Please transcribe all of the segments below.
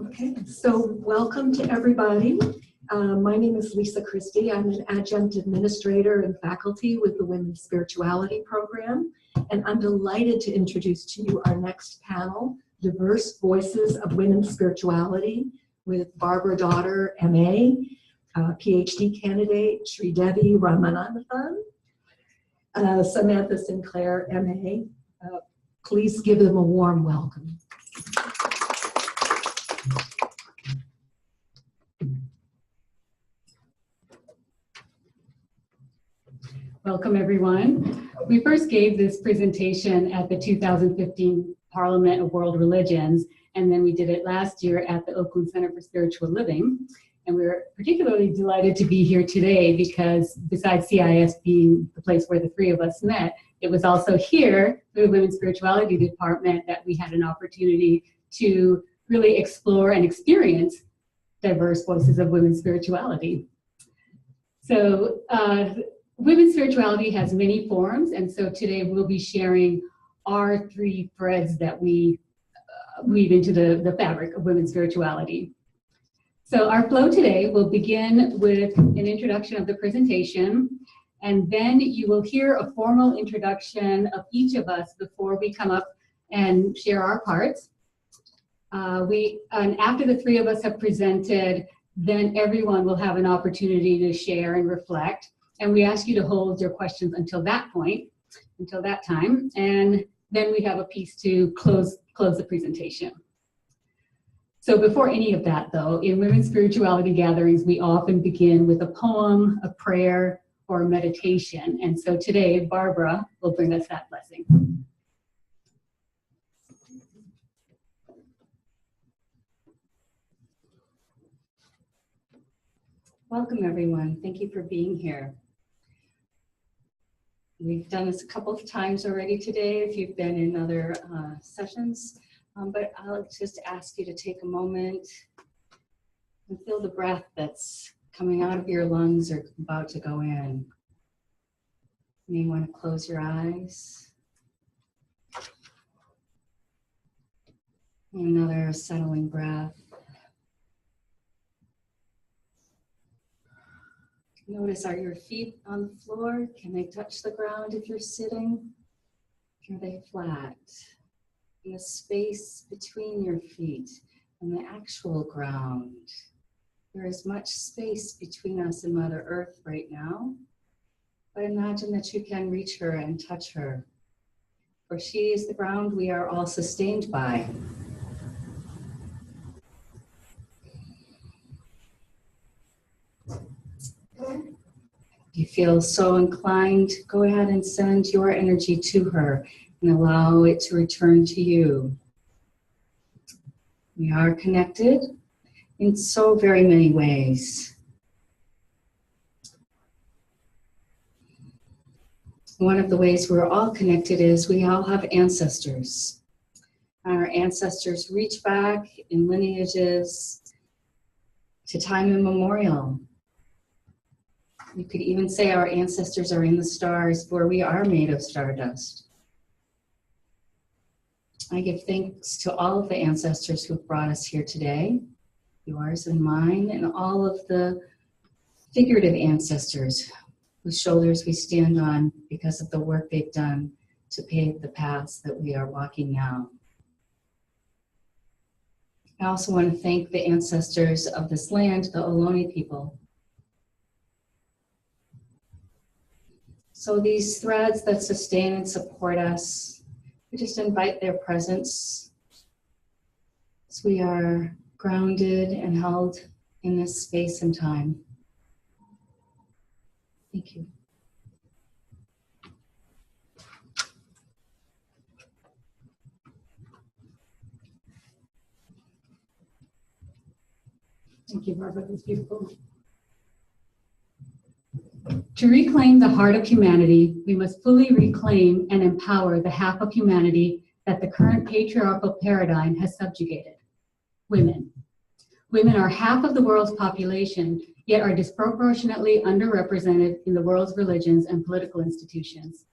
Okay, so welcome to everybody. My name is Lisa Christie. I'm an adjunct administrator and faculty with the Women's Spirituality Program, and I'm delighted to introduce to you our next panel, Diverse Voices of Women's Spirituality, with Barbara Daughter, MA, PhD candidate, Sridevi Ramanathan, Samantha Sinclair, MA. Please give them a warm welcome. Welcome, everyone. We first gave this presentation at the 2015 Parliament of World Religions, and then we did it last year at the Oakland Center for Spiritual Living. And we're particularly delighted to be here today because besides CIS being the place where the three of us met, it was also here, through the Women's Spirituality Department, that we had an opportunity to really explore and experience diverse voices of women's spirituality. So, women's spirituality has many forms, and so today we'll be sharing our three threads that we weave into the fabric of women's spirituality. So our flow today will begin with an introduction of the presentation, and then you will hear a formal introduction of each of us before we come up and share our parts. And after the three of us have presented, then everyone will have an opportunity to share and reflect. And we ask you to hold your questions until that point, until that time. And then we have a piece to close the presentation. So before any of that, though, in women's spirituality gatherings, we often begin with a poem, a prayer, or a meditation. And so today, Barbara will bring us that blessing. Welcome, everyone. Thank you for being here. We've done this a couple of times already today if you've been in other sessions, but I'll just ask you to take a moment and feel the breath that's coming out of your lungs or about to go in. You may want to close your eyes. And another settling breath. Notice, are your feet on the floor? Can they touch the ground if you're sitting? Are they flat? In the space between your feet and the actual ground, there is much space between us and Mother Earth right now. But imagine that you can reach her and touch her. For she is the ground we are all sustained by. If you feel so inclined, go ahead and send your energy to her and allow it to return to you. We are connected in so very many ways. One of the ways we're all connected is we all have ancestors. Our ancestors reach back in lineages to time immemorial. You could even say our ancestors are in the stars, for we are made of stardust. I give thanks to all of the ancestors who have brought us here today, yours and mine, and all of the figurative ancestors whose shoulders we stand on because of the work they've done to pave the paths that we are walking now. I also want to thank the ancestors of this land, the Ohlone people. So these threads that sustain and support us, we just invite their presence as we are grounded and held in this space and time. Thank you. Thank you, Barbara. That was beautiful. To reclaim the heart of humanity, we must fully reclaim and empower the half of humanity that the current patriarchal paradigm has subjugated: women. Women are half of the world's population, yet are disproportionately underrepresented in the world's religions and political institutions.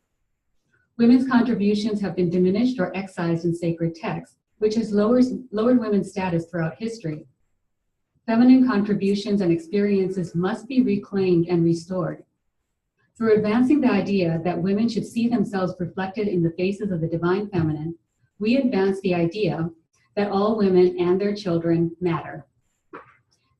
Women's contributions have been diminished or excised in sacred texts, which has lowered women's status throughout history. Feminine contributions and experiences must be reclaimed and restored. Through advancing the idea that women should see themselves reflected in the faces of the divine feminine, we advance the idea that all women and their children matter.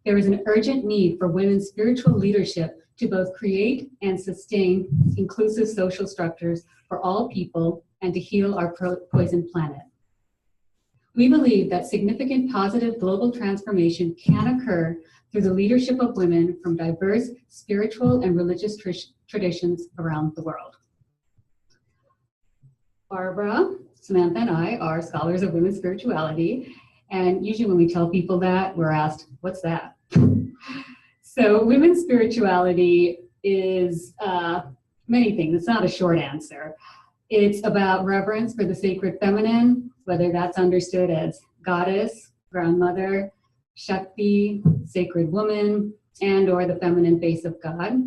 There is an urgent need for women's spiritual leadership to both create and sustain inclusive social structures for all people and to heal our poisoned planet. We believe that significant positive global transformation can occur through the leadership of women from diverse spiritual and religious traditions around the world. Barbara, Samantha, and I are scholars of women's spirituality, and usually when we tell people that, we're asked, what's that? So women's spirituality is many things. It's not a short answer. It's about reverence for the sacred feminine, whether that's understood as goddess, grandmother, Shakti, sacred woman, and or the feminine face of God.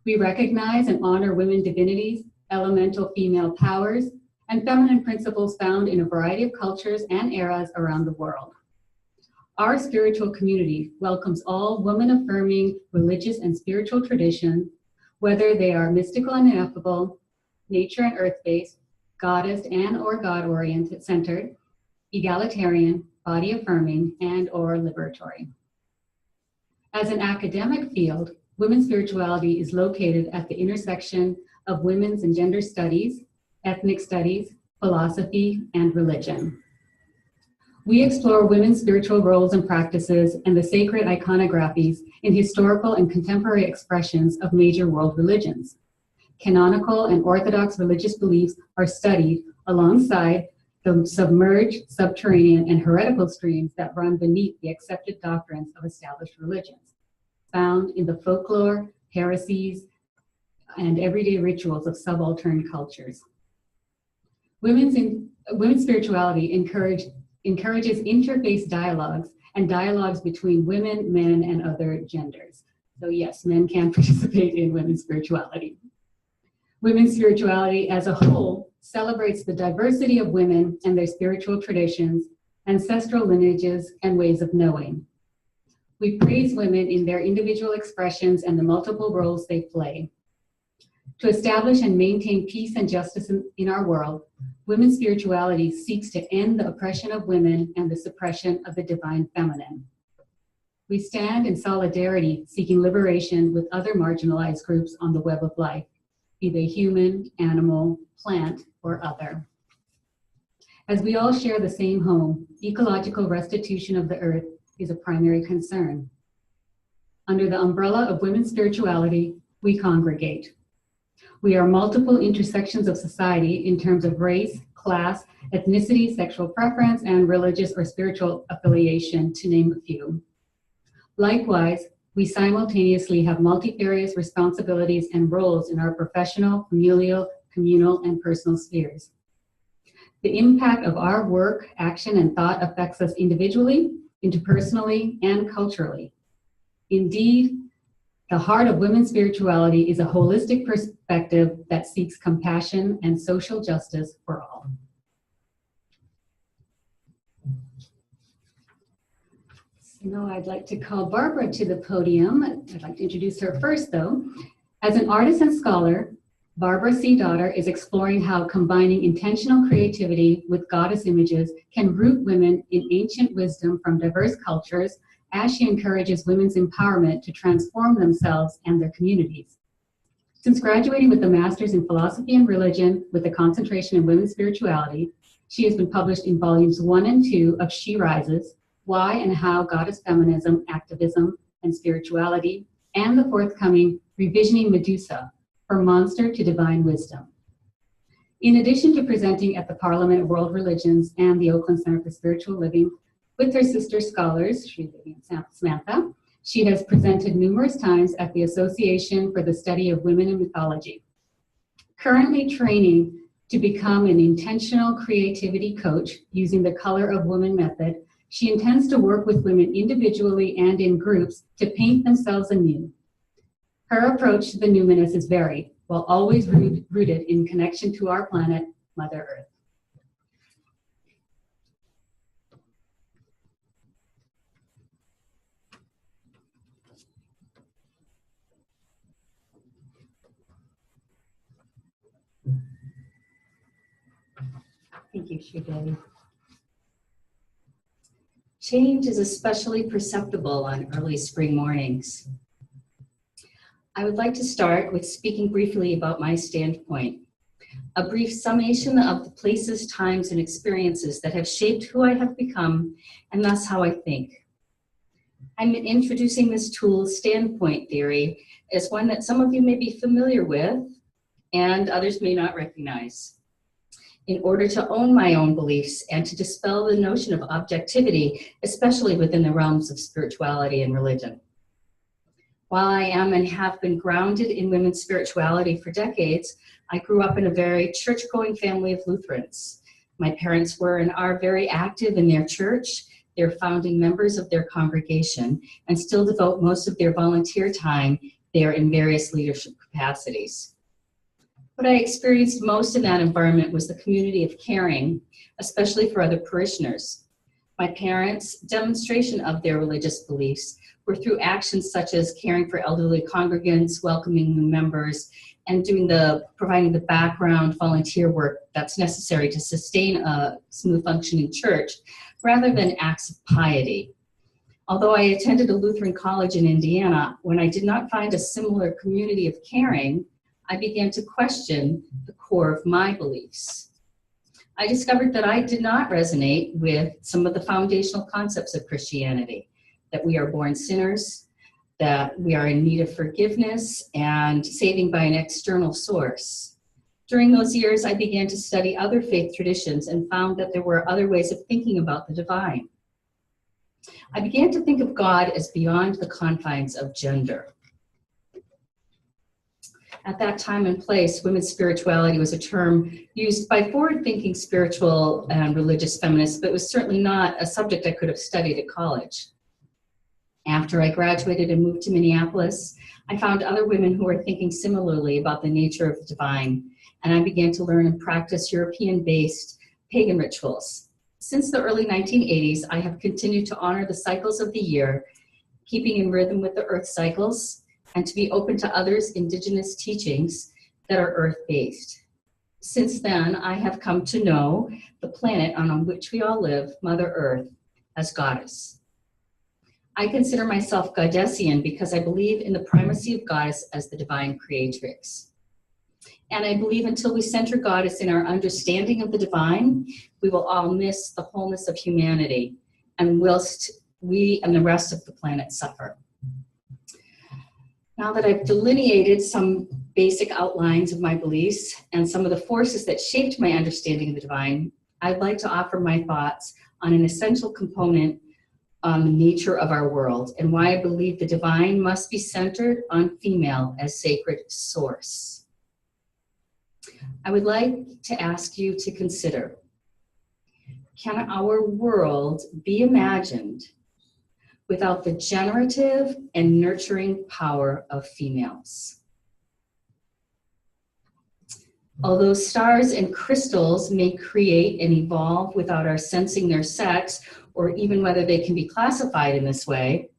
We recognize and honor women divinities, elemental female powers, and feminine principles found in a variety of cultures and eras around the world. Our spiritual community welcomes all woman-affirming religious and spiritual traditions, whether they are mystical and ineffable, nature and earth-based, goddess and or God-oriented centered, egalitarian, body-affirming, and or liberatory. As an academic field, women's spirituality is located at the intersection of women's and gender studies, ethnic studies, philosophy, and religion. We explore women's spiritual roles and practices and the sacred iconographies in historical and contemporary expressions of major world religions. Canonical and orthodox religious beliefs are studied alongside the submerged, subterranean, and heretical streams that run beneath the accepted doctrines of established religions, found in the folklore, heresies, and everyday rituals of subaltern cultures. Women's spirituality encourages interfaith dialogues and dialogues between women, men, and other genders. So yes, men can participate in women's spirituality. Women's spirituality as a whole celebrates the diversity of women and their spiritual traditions, ancestral lineages, and ways of knowing. We praise women in their individual expressions and the multiple roles they play. To establish and maintain peace and justice in our world, women's spirituality seeks to end the oppression of women and the suppression of the divine feminine. We stand in solidarity, seeking liberation with other marginalized groups on the web of life, be they human, animal, plant, or other. As we all share the same home, ecological restitution of the earth is a primary concern. Under the umbrella of women's spirituality, we congregate. We are multiple intersections of society in terms of race, class, ethnicity, sexual preference, and religious or spiritual affiliation, to name a few. Likewise, we simultaneously have multifarious responsibilities and roles in our professional, familial, communal, and personal spheres. The impact of our work, action, and thought affects us individually, interpersonally, and culturally. Indeed, the heart of women's spirituality is a holistic perspective that seeks compassion and social justice for all. So now I'd like to call Barbara to the podium. I'd like to introduce her first, though. As an artist and scholar, Barbara C. Daughter is exploring how combining intentional creativity with goddess images can root women in ancient wisdom from diverse cultures, as she encourages women's empowerment to transform themselves and their communities. Since graduating with a master's in philosophy and religion with a concentration in women's spirituality, she has been published in volumes 1 and 2 of She Rises, Why and How Goddess Feminism, Activism, and Spirituality, and the forthcoming Revisioning Medusa, From Monster to Divine Wisdom. In addition to presenting at the Parliament of World Religions and the Oakland Center for Spiritual Living, with her sister scholars, Sridevi and Samantha, she has presented numerous times at the Association for the Study of Women in Mythology. Currently training to become an intentional creativity coach using the Color of Woman method, she intends to work with women individually and in groups to paint themselves anew. Her approach to the numinous is varied, while always rooted in connection to our planet, Mother Earth. Thank you, Sridevi. Change is especially perceptible on early spring mornings. I would like to start with speaking briefly about my standpoint, a brief summation of the places, times, and experiences that have shaped who I have become and thus how I think. I'm introducing this tool, standpoint theory, as one that some of you may be familiar with and others may not recognize. In order to own my own beliefs and to dispel the notion of objectivity, especially within the realms of spirituality and religion. While I am and have been grounded in women's spirituality for decades, I grew up in a very church-going family of Lutherans. My parents were and are very active in their church. They're founding members of their congregation and still devote most of their volunteer time there in various leadership capacities. What I experienced most in that environment was the community of caring, especially for other parishioners. My parents' demonstration of their religious beliefs were through actions such as caring for elderly congregants, welcoming new members, and providing the background volunteer work that's necessary to sustain a smooth functioning church, rather than acts of piety. Although I attended a Lutheran college in Indiana, when I did not find a similar community of caring, I began to question the core of my beliefs. I discovered that I did not resonate with some of the foundational concepts of Christianity, that we are born sinners, that we are in need of forgiveness and saving by an external source. During those years, I began to study other faith traditions and found that there were other ways of thinking about the divine. I began to think of God as beyond the confines of gender. At that time and place, women's spirituality was a term used by forward-thinking spiritual and religious feminists, but it was certainly not a subject I could have studied at college. After I graduated and moved to Minneapolis, I found other women who were thinking similarly about the nature of the divine, and I began to learn and practice European-based pagan rituals. Since the early 1980s, I have continued to honor the cycles of the year, keeping in rhythm with the earth cycles, and to be open to others' indigenous teachings that are earth-based. Since then, I have come to know the planet on which we all live, Mother Earth, as goddess. I consider myself Goddessian because I believe in the primacy of goddess as the divine creatrix. And I believe until we center goddess in our understanding of the divine, we will all miss the wholeness of humanity, and whilst we and the rest of the planet suffer. Now that I've delineated some basic outlines of my beliefs and some of the forces that shaped my understanding of the divine, I'd like to offer my thoughts on an essential component on the nature of our world and why I believe the divine must be centered on female as sacred source. I would like to ask you to consider, can our world be imagined without the generative and nurturing power of females? Although stars and crystals may create and evolve without our sensing their sex, or even whether they can be classified in this way,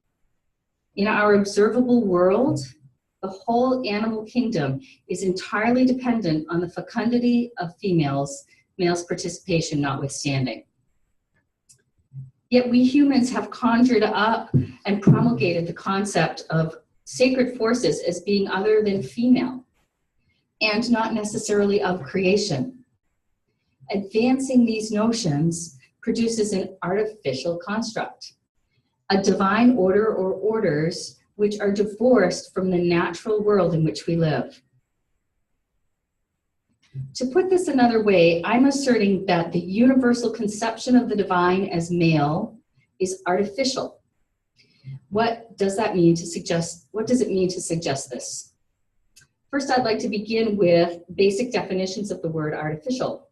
in our observable world, the whole animal kingdom is entirely dependent on the fecundity of females, males' participation notwithstanding. Yet we humans have conjured up and promulgated the concept of sacred forces as being other than female and not necessarily of creation. Advancing these notions produces an artificial construct, a divine order or orders which are divorced from the natural world in which we live. To put this another way, I'm asserting that the universal conception of the divine as male is artificial. What does that mean to suggest? What does it mean to suggest this? First, I'd like to begin with basic definitions of the word artificial,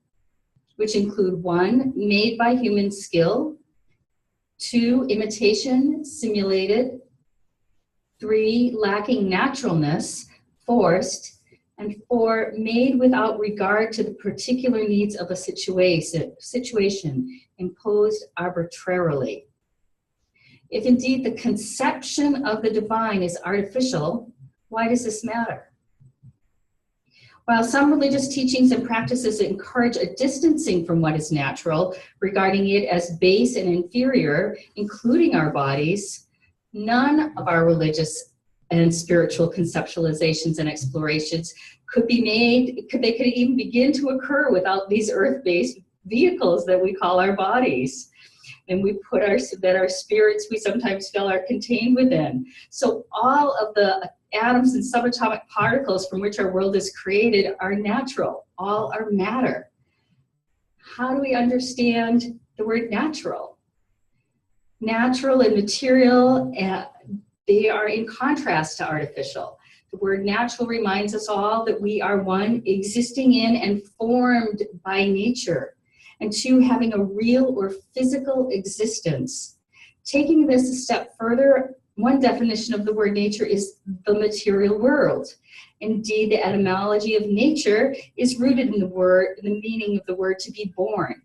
which include 1, made by human skill, 2, imitation, simulated, 3, lacking naturalness, forced, and 4, made without regard to the particular needs of a situation imposed arbitrarily. If indeed the conception of the divine is artificial, why does this matter? While some religious teachings and practices encourage a distancing from what is natural, regarding it as base and inferior, including our bodies, none of our religious and spiritual conceptualizations and explorations could even begin to occur without these earth-based vehicles that we call our bodies. And that our spirits, we sometimes feel, are contained within. So all of the atoms and subatomic particles from which our world is created are natural, all are matter. How do we understand the word natural? Natural and material, they are in contrast to artificial. The word natural reminds us all that we are, one, existing in and formed by nature, and two, having a real or physical existence. Taking this a step further, one definition of the word nature is the material world. Indeed, the etymology of nature is rooted in the meaning of the word to be born.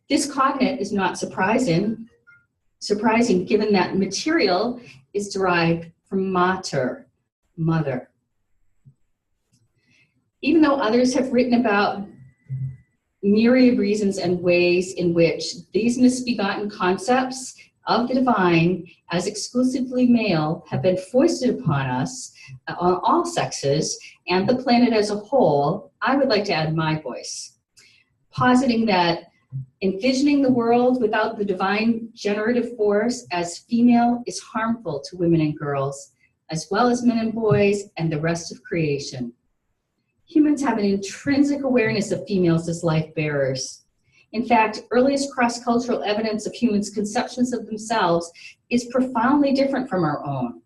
This cognate is not surprising given that material is derived from mater, mother. Even though others have written about myriad reasons and ways in which these misbegotten concepts of the divine as exclusively male have been foisted upon us on all sexes and the planet as a whole, I would like to add my voice, positing that envisioning the world without the divine generative force as female is harmful to women and girls, as well as men and boys and the rest of creation. Humans have an intrinsic awareness of females as life bearers. In fact, earliest cross-cultural evidence of humans' conceptions of themselves is profoundly different from our own.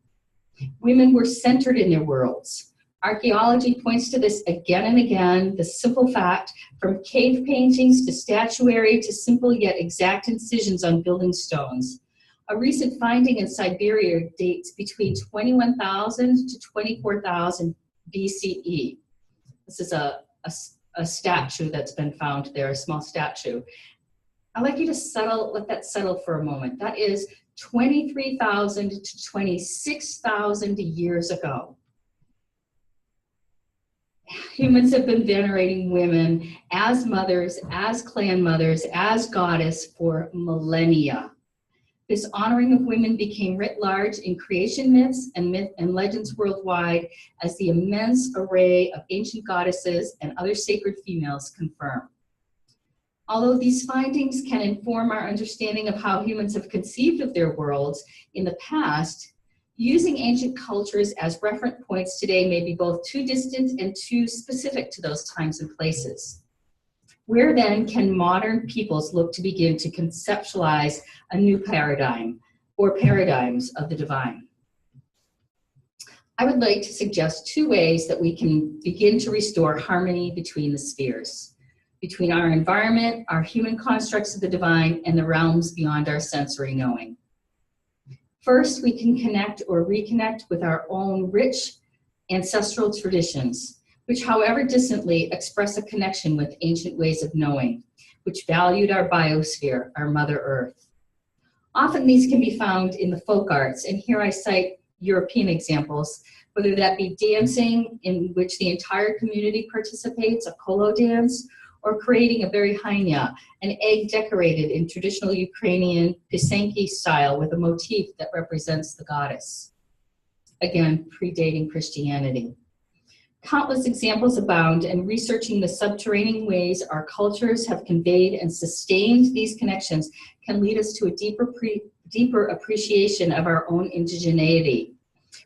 Women were centered in their worlds. Archaeology points to this again and again, the simple fact, from cave paintings to statuary to simple yet exact incisions on building stones. A recent finding in Siberia dates between 21,000 to 24,000 BCE. This is a statue that's been found there, a small statue. I'd like you to let that settle for a moment. That is 23,000 to 26,000 years ago. Humans have been venerating women as mothers, as clan mothers, as goddess for millennia. This honoring of women became writ large in creation myths and legends worldwide, as the immense array of ancient goddesses and other sacred females confirm. Although these findings can inform our understanding of how humans have conceived of their worlds in the past, using ancient cultures as reference points today may be both too distant and too specific to those times and places. Where then can modern peoples look to begin to conceptualize a new paradigm or paradigms of the divine? I would like to suggest two ways that we can begin to restore harmony between the spheres, between our environment, our human constructs of the divine, and the realms beyond our sensory knowing. First, we can connect or reconnect with our own rich ancestral traditions, which, however distantly, express a connection with ancient ways of knowing, which valued our biosphere, our Mother Earth. Often these can be found in the folk arts, and here I cite European examples, whether that be dancing in which the entire community participates, a kolo dance, or creating a berihanya, an egg decorated in traditional Ukrainian pisanki style with a motif that represents the goddess. Again, predating Christianity. Countless examples abound, and researching the subterranean ways our cultures have conveyed and sustained these connections can lead us to a deeper appreciation of our own indigeneity,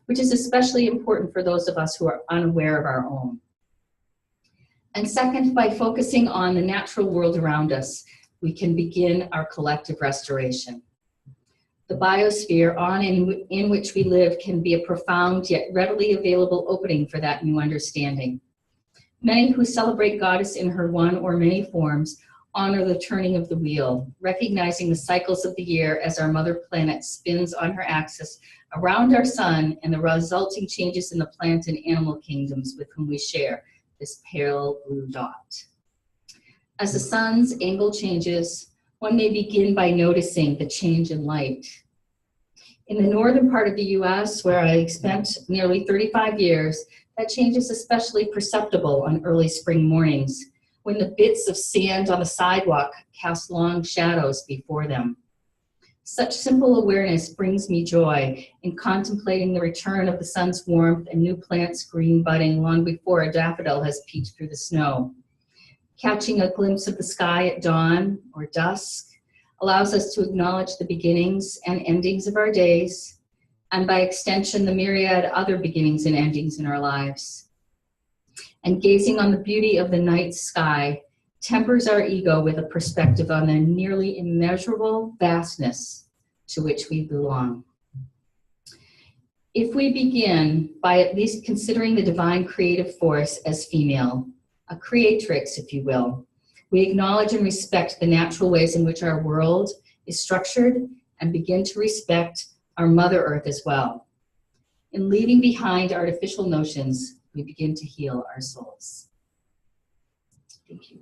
which is especially important for those of us who are unaware of our own. And second, by focusing on the natural world around us, we can begin our collective restoration. The biosphere in which we live can be a profound yet readily available opening for that new understanding. Many who celebrate Goddess in her one or many forms honor the turning of the wheel, recognizing the cycles of the year as our mother planet spins on her axis around our sun and the resulting changes in the plant and animal kingdoms with whom we share this pale blue dot. As the sun's angle changes, one may begin by noticing the change in light. In the northern part of the US, where I spent nearly 35 years, That change is especially perceptible on early spring mornings, when the bits of sand on the sidewalk cast long shadows before them. Such simple awareness brings me joy in contemplating the return of the sun's warmth and new plants green budding long before a daffodil has peeked through the snow. Catching a glimpse of the sky at dawn or dusk allows us to acknowledge the beginnings and endings of our days, and by extension, the myriad other beginnings and endings in our lives. And gazing on the beauty of the night sky tempers our ego with a perspective on the nearly immeasurable vastness to which we belong. If we begin by at least considering the divine creative force as female, a creatrix, if you will, we acknowledge and respect the natural ways in which our world is structured and begin to respect our Mother Earth as well. In leaving behind artificial notions, we begin to heal our souls. Thank you.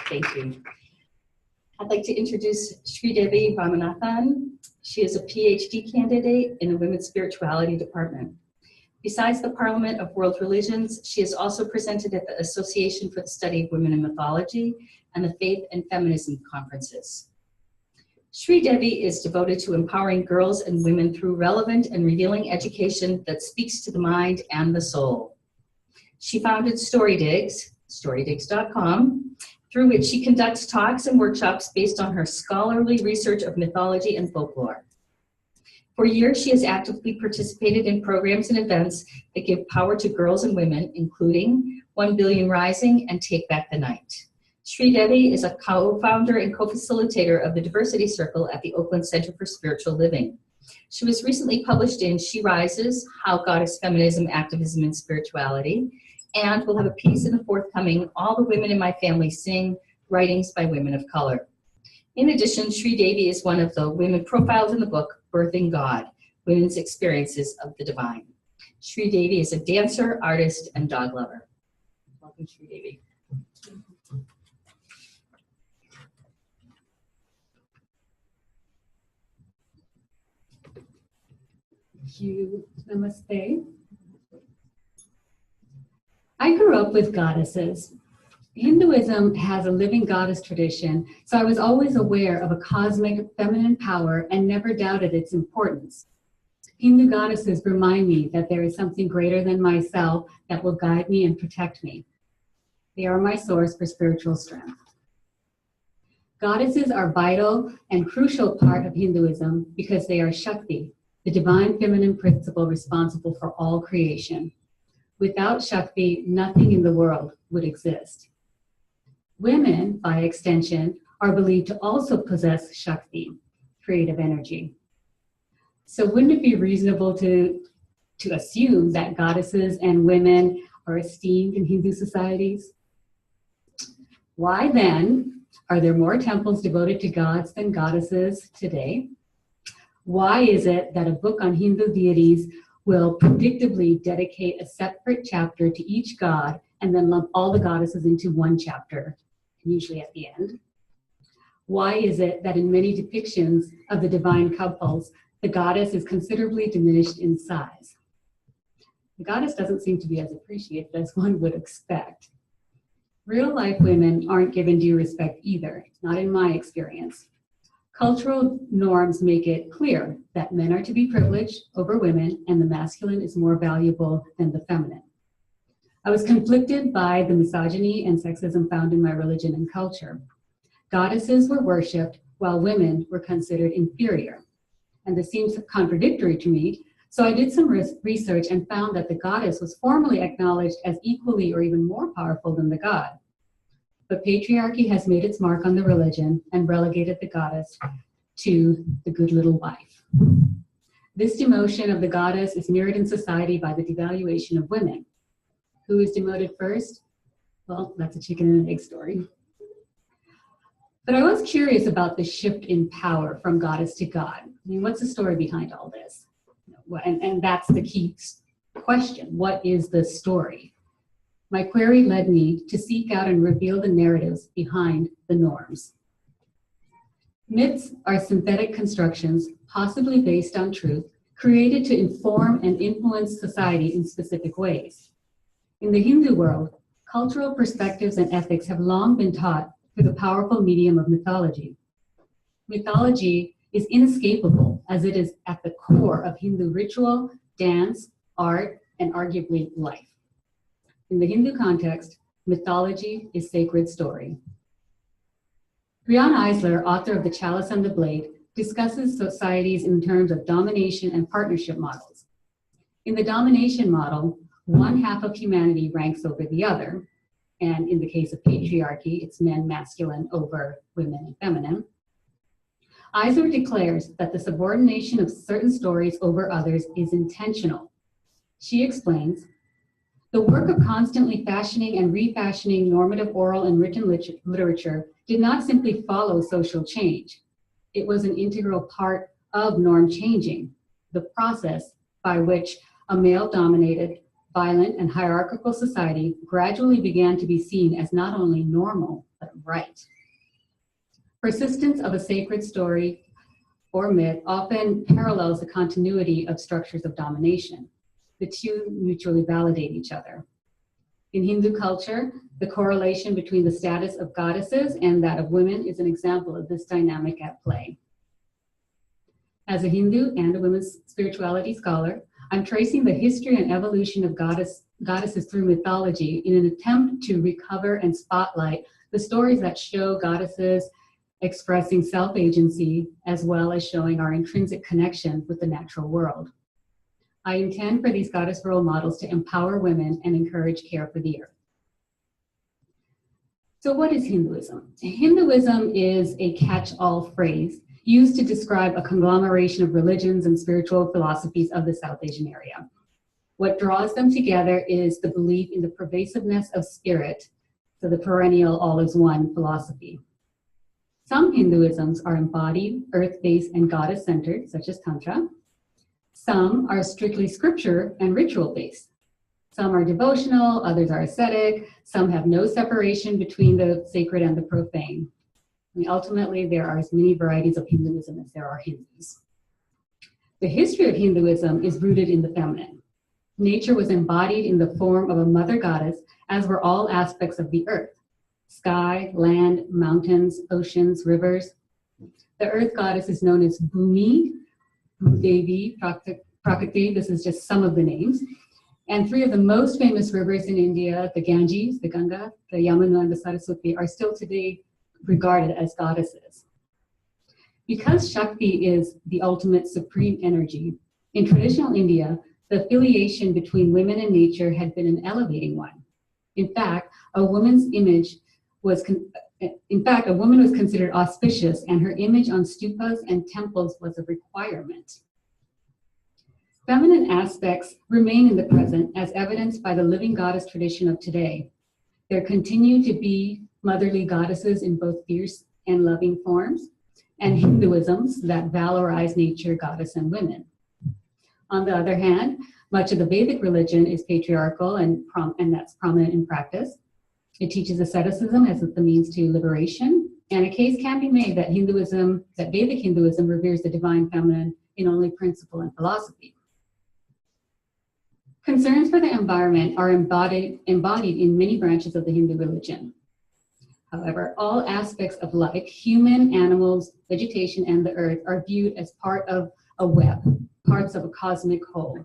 Thank you. I'd like to introduce Sridevi Ramanathan. She is a PhD candidate in the Women's Spirituality Department. Besides the Parliament of World Religions, she has also presented at the Association for the Study of Women in Mythology and the Faith and Feminism conferences. Sridevi is devoted to empowering girls and women through relevant and revealing education that speaks to the mind and the soul. She founded Storydigs, storydigs.com, through which she conducts talks and workshops based on her scholarly research of mythology and folklore. For years, she has actively participated in programs and events that give power to girls and women, including 1 Billion Rising and Take Back the Night. Sridevi is a co-founder and co-facilitator of the Diversity Circle at the Oakland Center for Spiritual Living. She was recently published in She Rises, How Goddess Feminism, Activism, and Spirituality, and will have a piece in the forthcoming All the Women in My Family Sing, Writings by Women of Color. In addition, Sridevi is one of the women profiled in the book, Birthing God, Women's Experiences of the Divine. Sridevi is a dancer, artist, and dog lover. Welcome, Sridevi. Thank you. Namaste. I grew up with goddesses. Hinduism has a living goddess tradition, so I was always aware of a cosmic feminine power and never doubted its importance. Hindu goddesses remind me that there is something greater than myself that will guide me and protect me. They are my source for spiritual strength. Goddesses are vital and crucial part of Hinduism because they are Shakti, the divine feminine principle responsible for all creation. Without Shakti, nothing in the world would exist. Women, by extension, are believed to also possess Shakti, creative energy. So wouldn't it be reasonable to assume that goddesses and women are esteemed in Hindu societies? Why then are there more temples devoted to gods than goddesses today? Why is it that a book on Hindu deities will predictably dedicate a separate chapter to each god and then lump all the goddesses into one chapter, usually at the end? Why is it that in many depictions of the divine couples, the goddess is considerably diminished in size? The goddess doesn't seem to be as appreciated as one would expect. Real-life women aren't given due respect either, not in my experience. Cultural norms make it clear that men are to be privileged over women and the masculine is more valuable than the feminine. I was conflicted by the misogyny and sexism found in my religion and culture. Goddesses were worshipped while women were considered inferior. And this seems contradictory to me, so I did some research and found that the goddess was formally acknowledged as equally or even more powerful than the god. But patriarchy has made its mark on the religion and relegated the goddess to the good little wife. This demotion of the goddess is mirrored in society by the devaluation of women. Who is demoted first? Well, that's a chicken and an egg story. But I was curious about the shift in power from goddess to god. I mean, what's the story behind all this? And that's the key question. What is the story? My query led me to seek out and reveal the narratives behind the norms. Myths are synthetic constructions, possibly based on truth, created to inform and influence society in specific ways. In the Hindu world, cultural perspectives and ethics have long been taught through the powerful medium of mythology. Mythology is inescapable, as it is at the core of Hindu ritual, dance, art, and arguably life. In the Hindu context, mythology is sacred story. Brianna Eisler, author of The Chalice and the Blade, discusses societies in terms of domination and partnership models. In the domination model, one half of humanity ranks over the other, and in the case of patriarchy, it's men masculine over women and feminine. Eisler declares that the subordination of certain stories over others is intentional. She explains, the work of constantly fashioning and refashioning normative oral and written literature did not simply follow social change. It was an integral part of norm changing, the process by which a male-dominated, violent, and hierarchical society gradually began to be seen as not only normal, but right. Persistence of a sacred story or myth often parallels the continuity of structures of domination. The two mutually validate each other. In Hindu culture, the correlation between the status of goddesses and that of women is an example of this dynamic at play. As a Hindu and a women's spirituality scholar, I'm tracing the history and evolution of goddesses through mythology in an attempt to recover and spotlight the stories that show goddesses expressing self-agency, as well as showing our intrinsic connection with the natural world. I intend for these goddess role models to empower women and encourage care for the earth. So what is Hinduism? Hinduism is a catch-all phrase used to describe a conglomeration of religions and spiritual philosophies of the South Asian area. What draws them together is the belief in the pervasiveness of spirit, so the perennial all is one philosophy. Some Hinduisms are embodied, earth-based, and goddess-centered, such as Tantra. Some are strictly scripture and ritual-based. Some are devotional, others are ascetic, some have no separation between the sacred and the profane. And ultimately, there are as many varieties of Hinduism as there are Hindus. The history of Hinduism is rooted in the feminine. Nature was embodied in the form of a mother goddess, as were all aspects of the earth: sky, land, mountains, oceans, rivers. The earth goddess is known as Bhumi, Devi, Prakriti, this is just some of the names. And three of the most famous rivers in India, the Ganges, the Ganga, the Yamuna, and the Saraswati, are still today regarded as goddesses. Because Shakti is the ultimate supreme energy, in traditional India, the affiliation between women and nature had been an elevating one. In fact, a woman was considered auspicious, and her image on stupas and temples was a requirement. Feminine aspects remain in the present, as evidenced by the living goddess tradition of today. There continue to be motherly goddesses in both fierce and loving forms, and Hinduisms that valorize nature, goddess, and women. On the other hand, much of the Vedic religion is patriarchal, and that's prominent in practice. It teaches asceticism as the means to liberation, and a case can be made that Vedic Hinduism reveres the divine feminine in only principle and philosophy. Concerns for the environment are embodied in many branches of the Hindu religion. However, all aspects of life, human, animals, vegetation, and the earth, are viewed as part of a web, parts of a cosmic whole.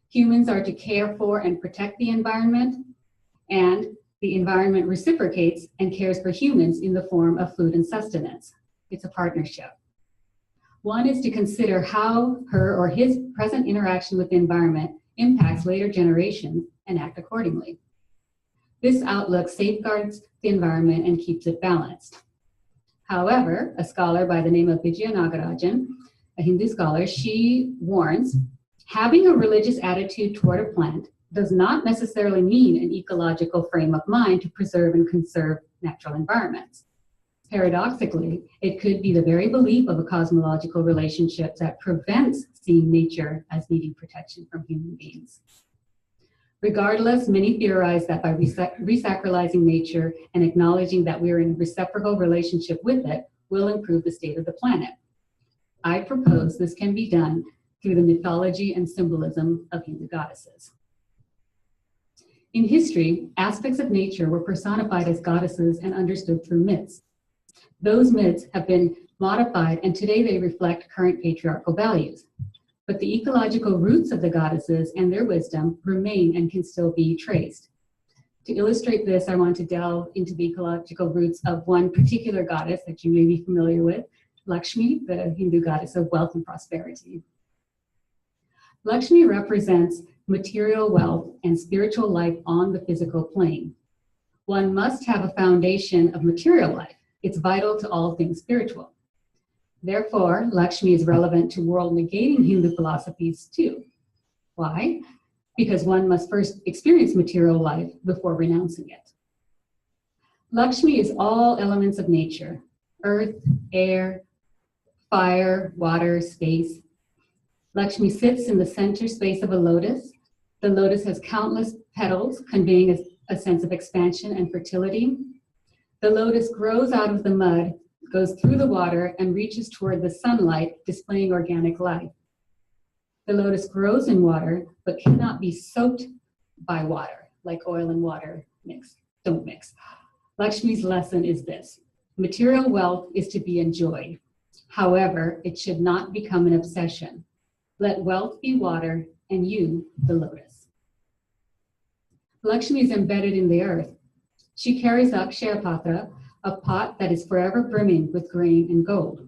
Humans are to care for and protect the environment, and the environment reciprocates and cares for humans in the form of food and sustenance. It's a partnership. One is to consider how her or his present interaction with the environment impacts later generations and act accordingly. This outlook safeguards the environment and keeps it balanced. However, a scholar by the name of Vijaya Nagarajan, a Hindu scholar, she warns, having a religious attitude toward a plant does not necessarily mean an ecological frame of mind to preserve and conserve natural environments. Paradoxically, it could be the very belief of a cosmological relationship that prevents seeing nature as needing protection from human beings. Regardless, many theorize that by resacralizing nature and acknowledging that we are in a reciprocal relationship with it, will improve the state of the planet. I propose this can be done through the mythology and symbolism of Hindu goddesses. In history, aspects of nature were personified as goddesses and understood through myths. Those myths have been modified, and today they reflect current patriarchal values. But the ecological roots of the goddesses and their wisdom remain and can still be traced. To illustrate this, I want to delve into the ecological roots of one particular goddess that you may be familiar with, Lakshmi, the Hindu goddess of wealth and prosperity. Lakshmi represents material wealth and spiritual life on the physical plane. One must have a foundation of material life. It's vital to all things spiritual. Therefore, Lakshmi is relevant to world-negating Hindu philosophies too. Why? Because one must first experience material life before renouncing it. Lakshmi is all elements of nature: earth, air, fire, water, space. Lakshmi sits in the center space of a lotus. The lotus has countless petals, conveying a sense of expansion and fertility. The lotus grows out of the mud, goes through the water, and reaches toward the sunlight, displaying organic life. The lotus grows in water, but cannot be soaked by water, like oil and water don't mix. Lakshmi's lesson is this: material wealth is to be enjoyed. However, it should not become an obsession. Let wealth be water, and you, the lotus. Lakshmi is embedded in the earth. She carries Akshaya Patra, a pot that is forever brimming with grain and gold.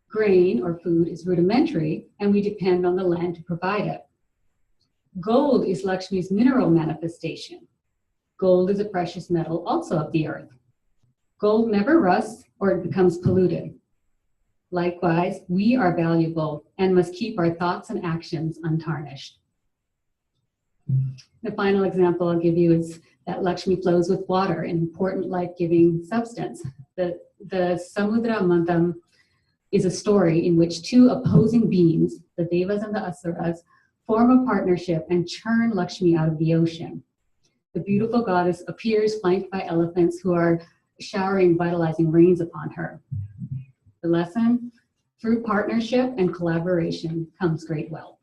Grain, or food, is rudimentary, and we depend on the land to provide it. Gold is Lakshmi's mineral manifestation. Gold is a precious metal also of the earth. Gold never rusts or it becomes polluted. Likewise, we are valuable and must keep our thoughts and actions untarnished. The final example I'll give you is that Lakshmi flows with water, an important life-giving substance. The Samudra Mantham is a story in which two opposing beings, the Devas and the Asuras, form a partnership and churn Lakshmi out of the ocean. The beautiful goddess appears flanked by elephants who are showering vitalizing rains upon her. The lesson: through partnership and collaboration comes great wealth.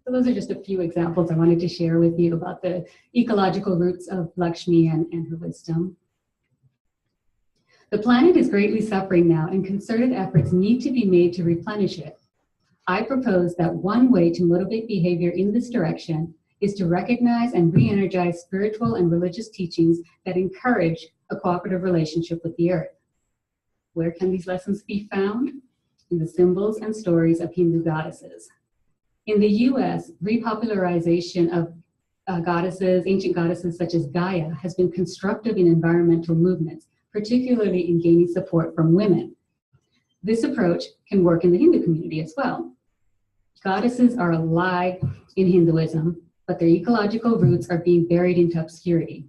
So those are just a few examples I wanted to share with you about the ecological roots of Lakshmi and her wisdom. The planet is greatly suffering now, and concerted efforts need to be made to replenish it. I propose that one way to motivate behavior in this direction is to recognize and re-energize spiritual and religious teachings that encourage a cooperative relationship with the earth. Where can these lessons be found? In the symbols and stories of Hindu goddesses. In the US, repopularization of ancient goddesses such as Gaia has been constructive in environmental movements, particularly in gaining support from women. This approach can work in the Hindu community as well. Goddesses are alive in Hinduism, but their ecological roots are being buried into obscurity.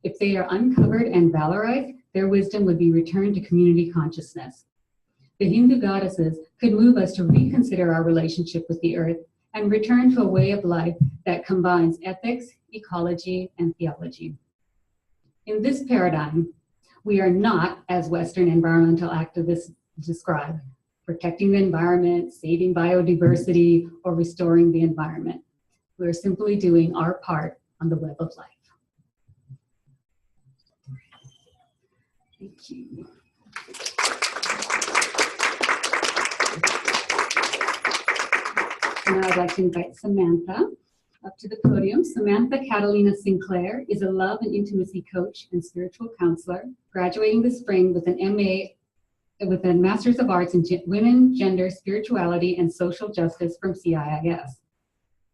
If they are uncovered and valorized, their wisdom would be returned to community consciousness. The Hindu goddesses could move us to reconsider our relationship with the earth and return to a way of life that combines ethics, ecology, and theology. In this paradigm, we are not, as Western environmental activists describe, protecting the environment, saving biodiversity, or restoring the environment. We're simply doing our part on the web of life. Thank you. Now I'd like to invite Samantha up to the podium. Samantha Catalina Sinclair is a love and intimacy coach and spiritual counselor, graduating this spring with an MA, with a Master's of Arts in Women, Gender, Spirituality, and Social Justice from CIIS.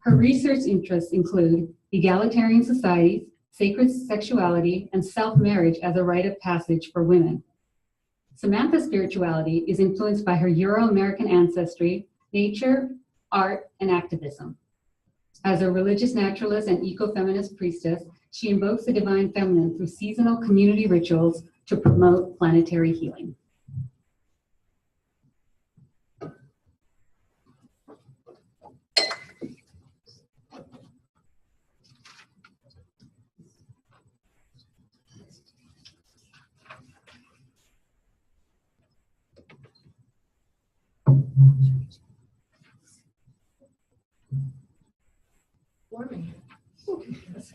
Her research interests include egalitarian societies, sacred sexuality, and self-marriage as a rite of passage for women. Samantha's spirituality is influenced by her Euro-American ancestry, nature, art, and activism. As a religious naturalist and ecofeminist priestess, she invokes the divine feminine through seasonal community rituals to promote planetary healing.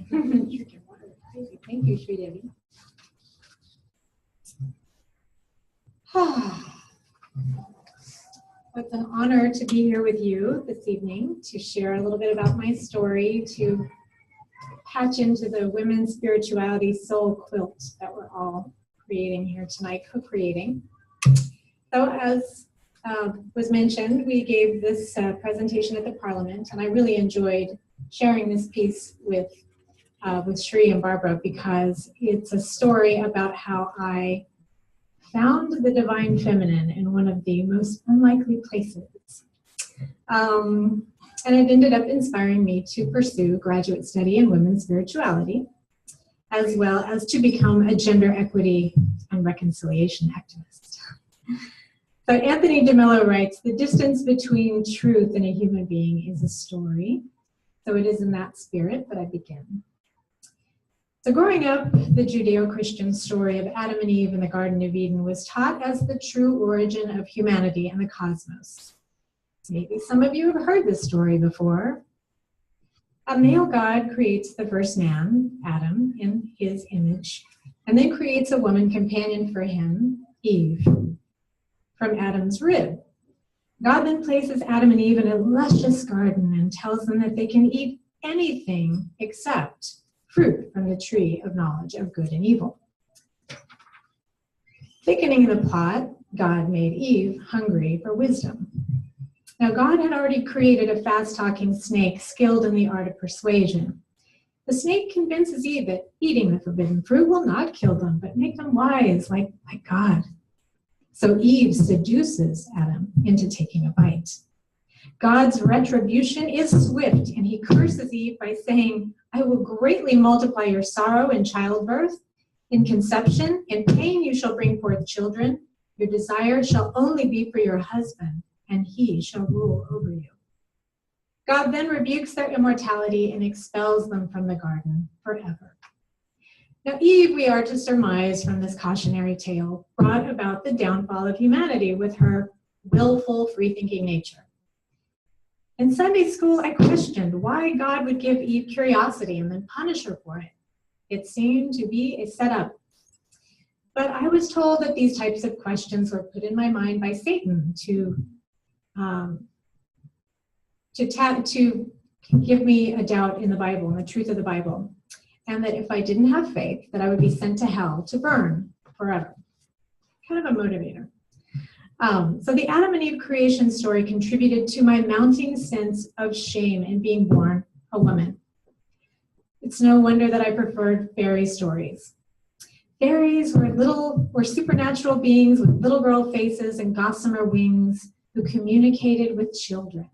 Thank you, Sridevi. It's an honor to be here with you this evening to share a little bit about my story, to patch into the women's spirituality soul quilt that we're all creating here tonight, co-creating. So as was mentioned, we gave this presentation at the Parliament, and I really enjoyed sharing this piece with Sri and Barbara because it's a story about how I found the divine feminine in one of the most unlikely places. And it ended up inspiring me to pursue graduate study in women's spirituality, as well as to become a gender equity and reconciliation activist. So Anthony DeMello writes, "The distance between truth and a human being is a story." So it is in that spirit that I begin. So growing up, the Judeo-Christian story of Adam and Eve in the Garden of Eden was taught as the true origin of humanity and the cosmos. Maybe some of you have heard this story before. A male God creates the first man, Adam, in his image, and then creates a woman companion for him, Eve, from Adam's rib. God then places Adam and Eve in a luscious garden and tells them that they can eat anything except fruit from the tree of knowledge of good and evil. Thickening the plot, God made Eve hungry for wisdom. Now, God had already created a fast-talking snake skilled in the art of persuasion. The snake convinces Eve that eating the forbidden fruit will not kill them, but make them wise like God. So Eve seduces Adam into taking a bite. God's retribution is swift, and he curses Eve by saying, "I will greatly multiply your sorrow in childbirth. In conception, in pain you shall bring forth children. Your desire shall only be for your husband, and he shall rule over you." God then rebukes their immortality and expels them from the garden forever. Now, Eve, we are to surmise from this cautionary tale, brought about the downfall of humanity with her willful, free-thinking nature. In Sunday school, I questioned why God would give Eve curiosity and then punish her for it. It seemed to be a setup. But I was told that these types of questions were put in my mind by Satan to give me a doubt in the Bible and the truth of the Bible, and that if I didn't have faith, that I would be sent to hell to burn forever. Kind of a motivator. So the Adam and Eve creation story contributed to my mounting sense of shame in being born a woman. It's no wonder that I preferred fairy stories. Fairies were supernatural beings with little girl faces and gossamer wings who communicated with children.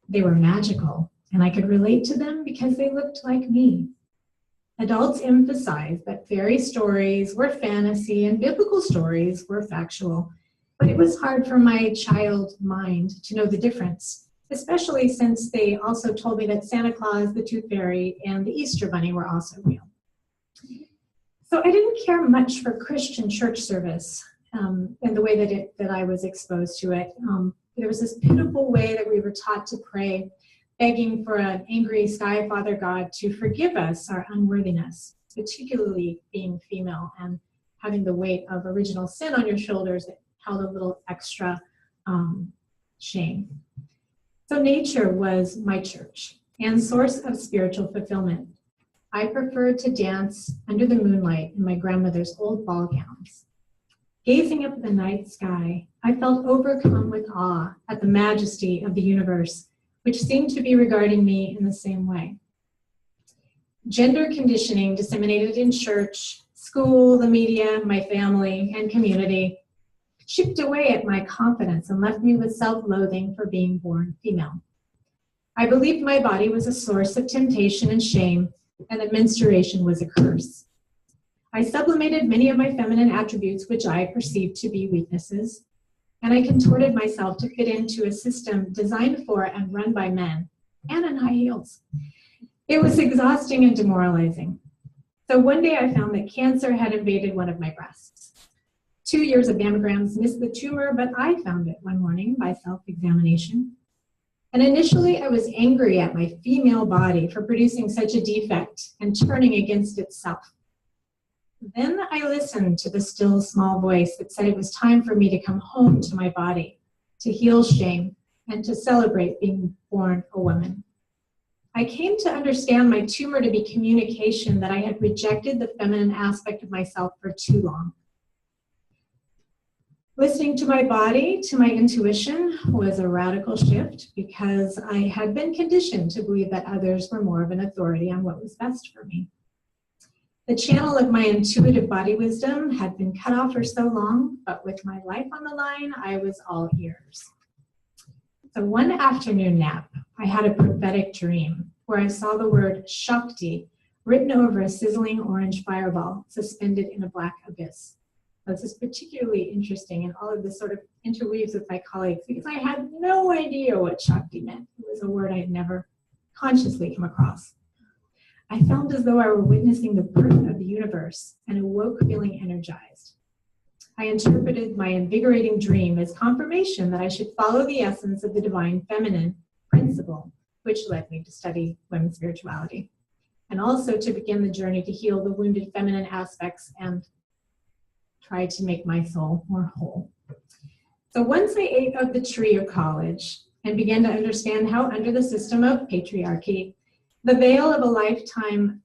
They were magical, and I could relate to them because they looked like me. Adults emphasized that fairy stories were fantasy and biblical stories were factual, but it was hard for my child mind to know the difference, especially since they also told me that Santa Claus, the Tooth Fairy, and the Easter Bunny were also real. So I didn't care much for Christian church service and the way that I was exposed to it. There was this pitiful way that we were taught to pray, begging for an angry sky father God to forgive us our unworthiness, particularly being female and having the weight of original sin on your shoulders that held a little extra shame. So nature was my church and source of spiritual fulfillment. I preferred to dance under the moonlight in my grandmother's old ball gowns. Gazing up at the night sky, I felt overcome with awe at the majesty of the universe, which seemed to be regarding me in the same way. Gender conditioning disseminated in church, school, the media, my family, and community chipped away at my confidence and left me with self-loathing for being born female. I believed my body was a source of temptation and shame, and that menstruation was a curse. I sublimated many of my feminine attributes, which I perceived to be weaknesses, and I contorted myself to fit into a system designed for and run by men, and in high heels. It was exhausting and demoralizing. So one day I found that cancer had invaded one of my breasts. 2 years of mammograms missed the tumor, but I found it one morning by self-examination. And initially, I was angry at my female body for producing such a defect and turning against itself. Then I listened to the still small voice that said it was time for me to come home to my body, to heal shame, and to celebrate being born a woman. I came to understand my tumor to be communication, that I had rejected the feminine aspect of myself for too long. Listening to my body, to my intuition, was a radical shift because I had been conditioned to believe that others were more of an authority on what was best for me. The channel of my intuitive body wisdom had been cut off for so long, but with my life on the line, I was all ears. So one afternoon nap, I had a prophetic dream where I saw the word Shakti written over a sizzling orange fireball suspended in a black abyss. This is particularly interesting, and all of this sort of interweaves with my colleagues because I had no idea what Shakti meant. It was a word I had never consciously come across. I felt as though I were witnessing the birth of the universe and awoke feeling energized. I interpreted my invigorating dream as confirmation that I should follow the essence of the divine feminine principle, which led me to study women's spirituality, and also to begin the journey to heal the wounded feminine aspects and try to make my soul more whole. So once I ate of the tree of college and began to understand how under the system of patriarchy, the veil of a lifetime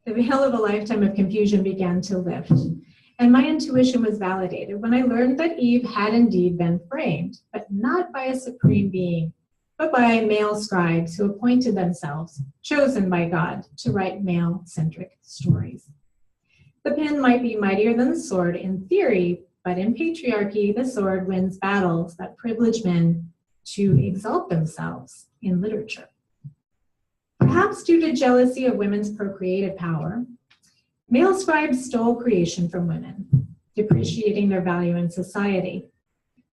of confusion began to lift. And my intuition was validated when I learned that Eve had indeed been framed, but not by a supreme being, but by male scribes who appointed themselves, chosen by God, to write male-centric stories. The pen might be mightier than the sword in theory, but in patriarchy, the sword wins battles that privilege men to exalt themselves in literature. Perhaps due to jealousy of women's procreative power, male scribes stole creation from women, depreciating their value in society.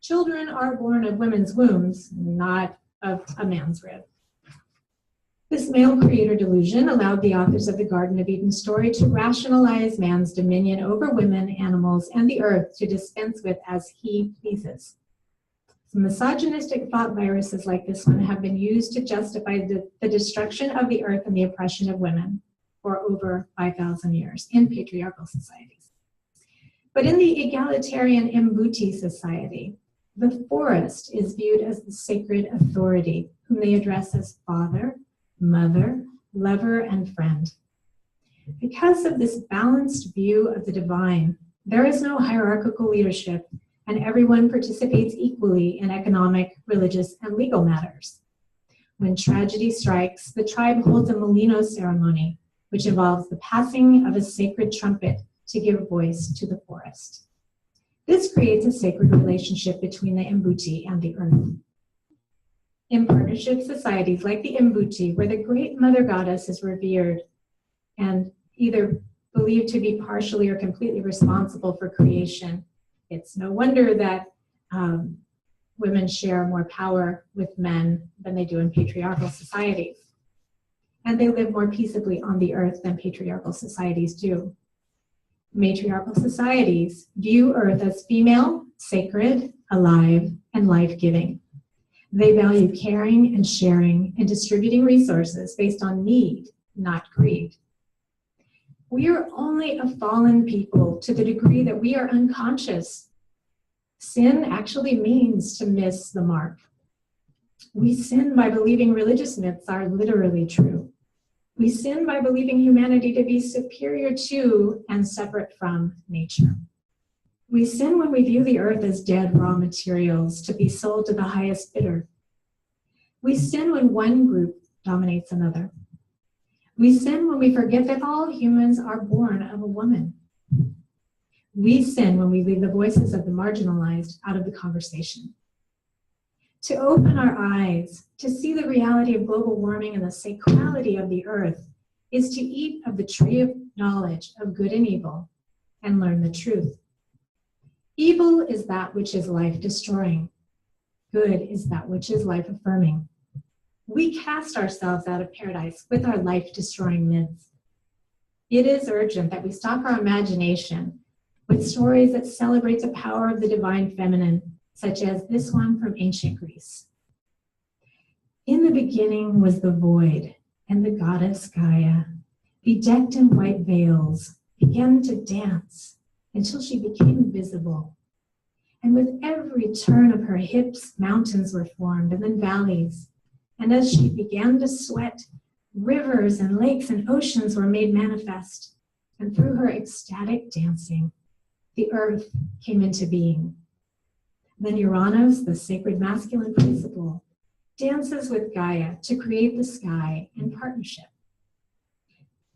Children are born of women's wombs, not of a man's rib. This male creator delusion allowed the authors of the Garden of Eden story to rationalize man's dominion over women, animals, and the earth to dispense with as he pleases. Misogynistic thought viruses like this one have been used to justify the destruction of the earth and the oppression of women for over 5,000 years in patriarchal societies. But in the egalitarian Mbuti society, the forest is viewed as the sacred authority, whom they address as father, mother, lover, and friend. Because of this balanced view of the divine, there is no hierarchical leadership, and everyone participates equally in economic, religious, and legal matters. When tragedy strikes, the tribe holds a Molino ceremony, which involves the passing of a sacred trumpet to give voice to the forest. This creates a sacred relationship between the Mbuti and the earth. In partnership societies like the Mbuti, where the great mother goddess is revered and either believed to be partially or completely responsible for creation, it's no wonder that women share more power with men than they do in patriarchal societies. And they live more peaceably on the earth than patriarchal societies do. Matriarchal societies view earth as female, sacred, alive, and life-giving. They value caring and sharing and distributing resources based on need, not greed. We are only a fallen people to the degree that we are unconscious. Sin actually means to miss the mark. We sin by believing religious myths are literally true. We sin by believing humanity to be superior to and separate from nature. We sin when we view the earth as dead raw materials to be sold to the highest bidder. We sin when one group dominates another. We sin when we forget that all humans are born of a woman. We sin when we leave the voices of the marginalized out of the conversation. To open our eyes, to see the reality of global warming and the sacrality of the earth, is to eat of the tree of knowledge of good and evil and learn the truth. Evil is that which is life-destroying. Good is that which is life-affirming. We cast ourselves out of paradise with our life-destroying myths. It is urgent that we stock our imagination with stories that celebrate the power of the divine feminine, such as this one from ancient Greece. In the beginning was the void, and the goddess Gaia, bedecked in white veils, began to dance until she became visible. And with every turn of her hips, mountains were formed, and then valleys. And as she began to sweat, rivers and lakes and oceans were made manifest. And through her ecstatic dancing, the earth came into being. Then Uranus, the sacred masculine principle, dances with Gaia to create the sky in partnership.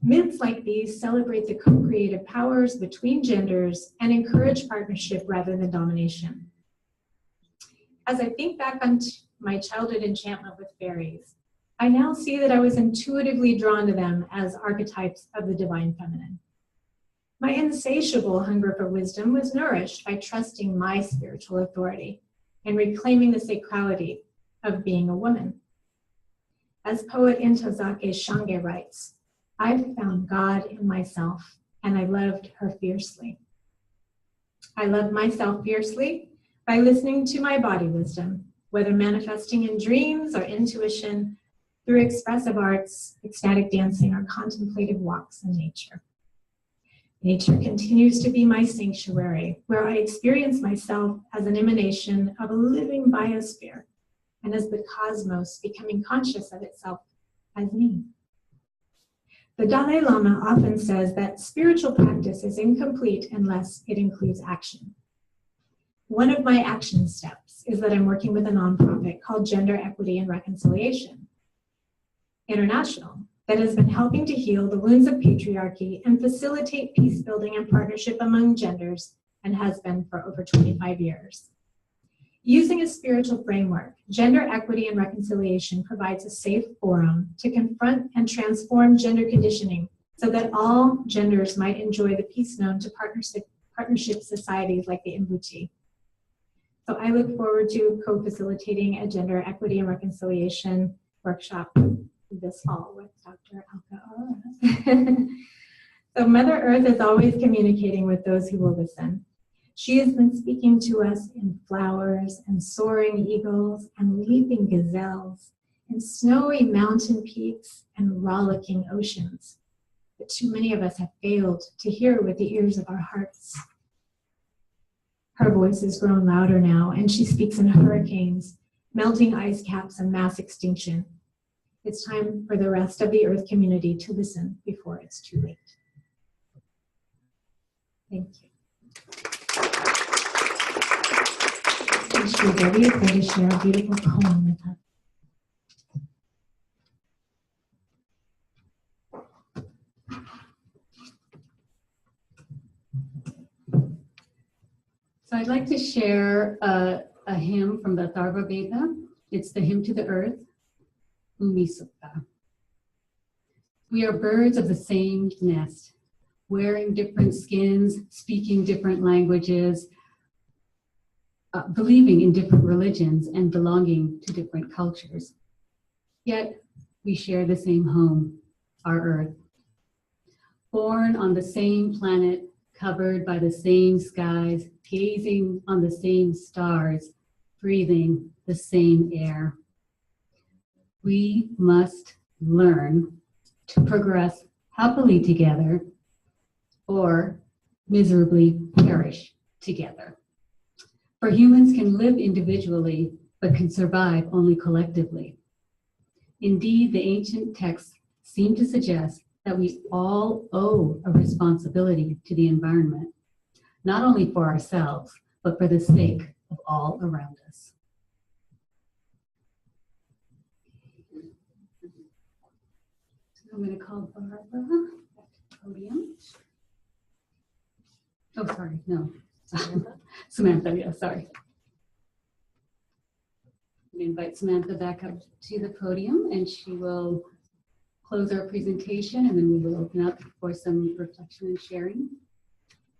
Myths like these celebrate the co-creative powers between genders and encourage partnership rather than domination. As I think back on my childhood enchantment with fairies, I now see that I was intuitively drawn to them as archetypes of the divine feminine. My insatiable hunger for wisdom was nourished by trusting my spiritual authority and reclaiming the sacrality of being a woman. As poet Ntozake Shange writes, "I've found God in myself, and I loved her fiercely." I loved myself fiercely by listening to my body wisdom, whether manifesting in dreams or intuition, through expressive arts, ecstatic dancing, or contemplative walks in nature. Nature continues to be my sanctuary, where I experience myself as an emanation of a living biosphere, and as the cosmos becoming conscious of itself as me. The Dalai Lama often says that spiritual practice is incomplete unless it includes action. One of my action steps is that I'm working with a nonprofit called Gender Equity and Reconciliation International that has been helping to heal the wounds of patriarchy and facilitate peace building and partnership among genders, and has been for over 25 years. Using a spiritual framework, Gender Equity and Reconciliation provides a safe forum to confront and transform gender conditioning so that all genders might enjoy the peace known to partnership societies like the Mbuti. So I look forward to co-facilitating a Gender Equity and Reconciliation workshop this fall with Dr. Alka Aurora. So Mother Earth is always communicating with those who will listen. She has been speaking to us in flowers and soaring eagles and leaping gazelles, in snowy mountain peaks and rollicking oceans. But too many of us have failed to hear with the ears of our hearts. Her voice has grown louder now, and she speaks in hurricanes, melting ice caps, and mass extinction. It's time for the rest of the Earth community to listen before it's too late. Thank you. Sridevi is going to share a beautiful poem with us. So I'd like to share a hymn from the Atharva Veda. It's the hymn to the earth, Umi Sutta. We are birds of the same nest, wearing different skins, speaking different languages, believing in different religions, and belonging to different cultures. Yet we share the same home, our earth. Born on the same planet, covered by the same skies, gazing on the same stars, breathing the same air. We must learn to progress happily together or miserably perish together. For humans can live individually, but can survive only collectively. Indeed, the ancient texts seem to suggest that we all owe a responsibility to the environment, not only for ourselves, but for the sake of all around us. So I'm going to call Barbara back to the podium. Oh, sorry, no. Samantha, yeah, sorry. I'm going to invite Samantha back up to the podium, and she will close our presentation, and then we will open up for some reflection and sharing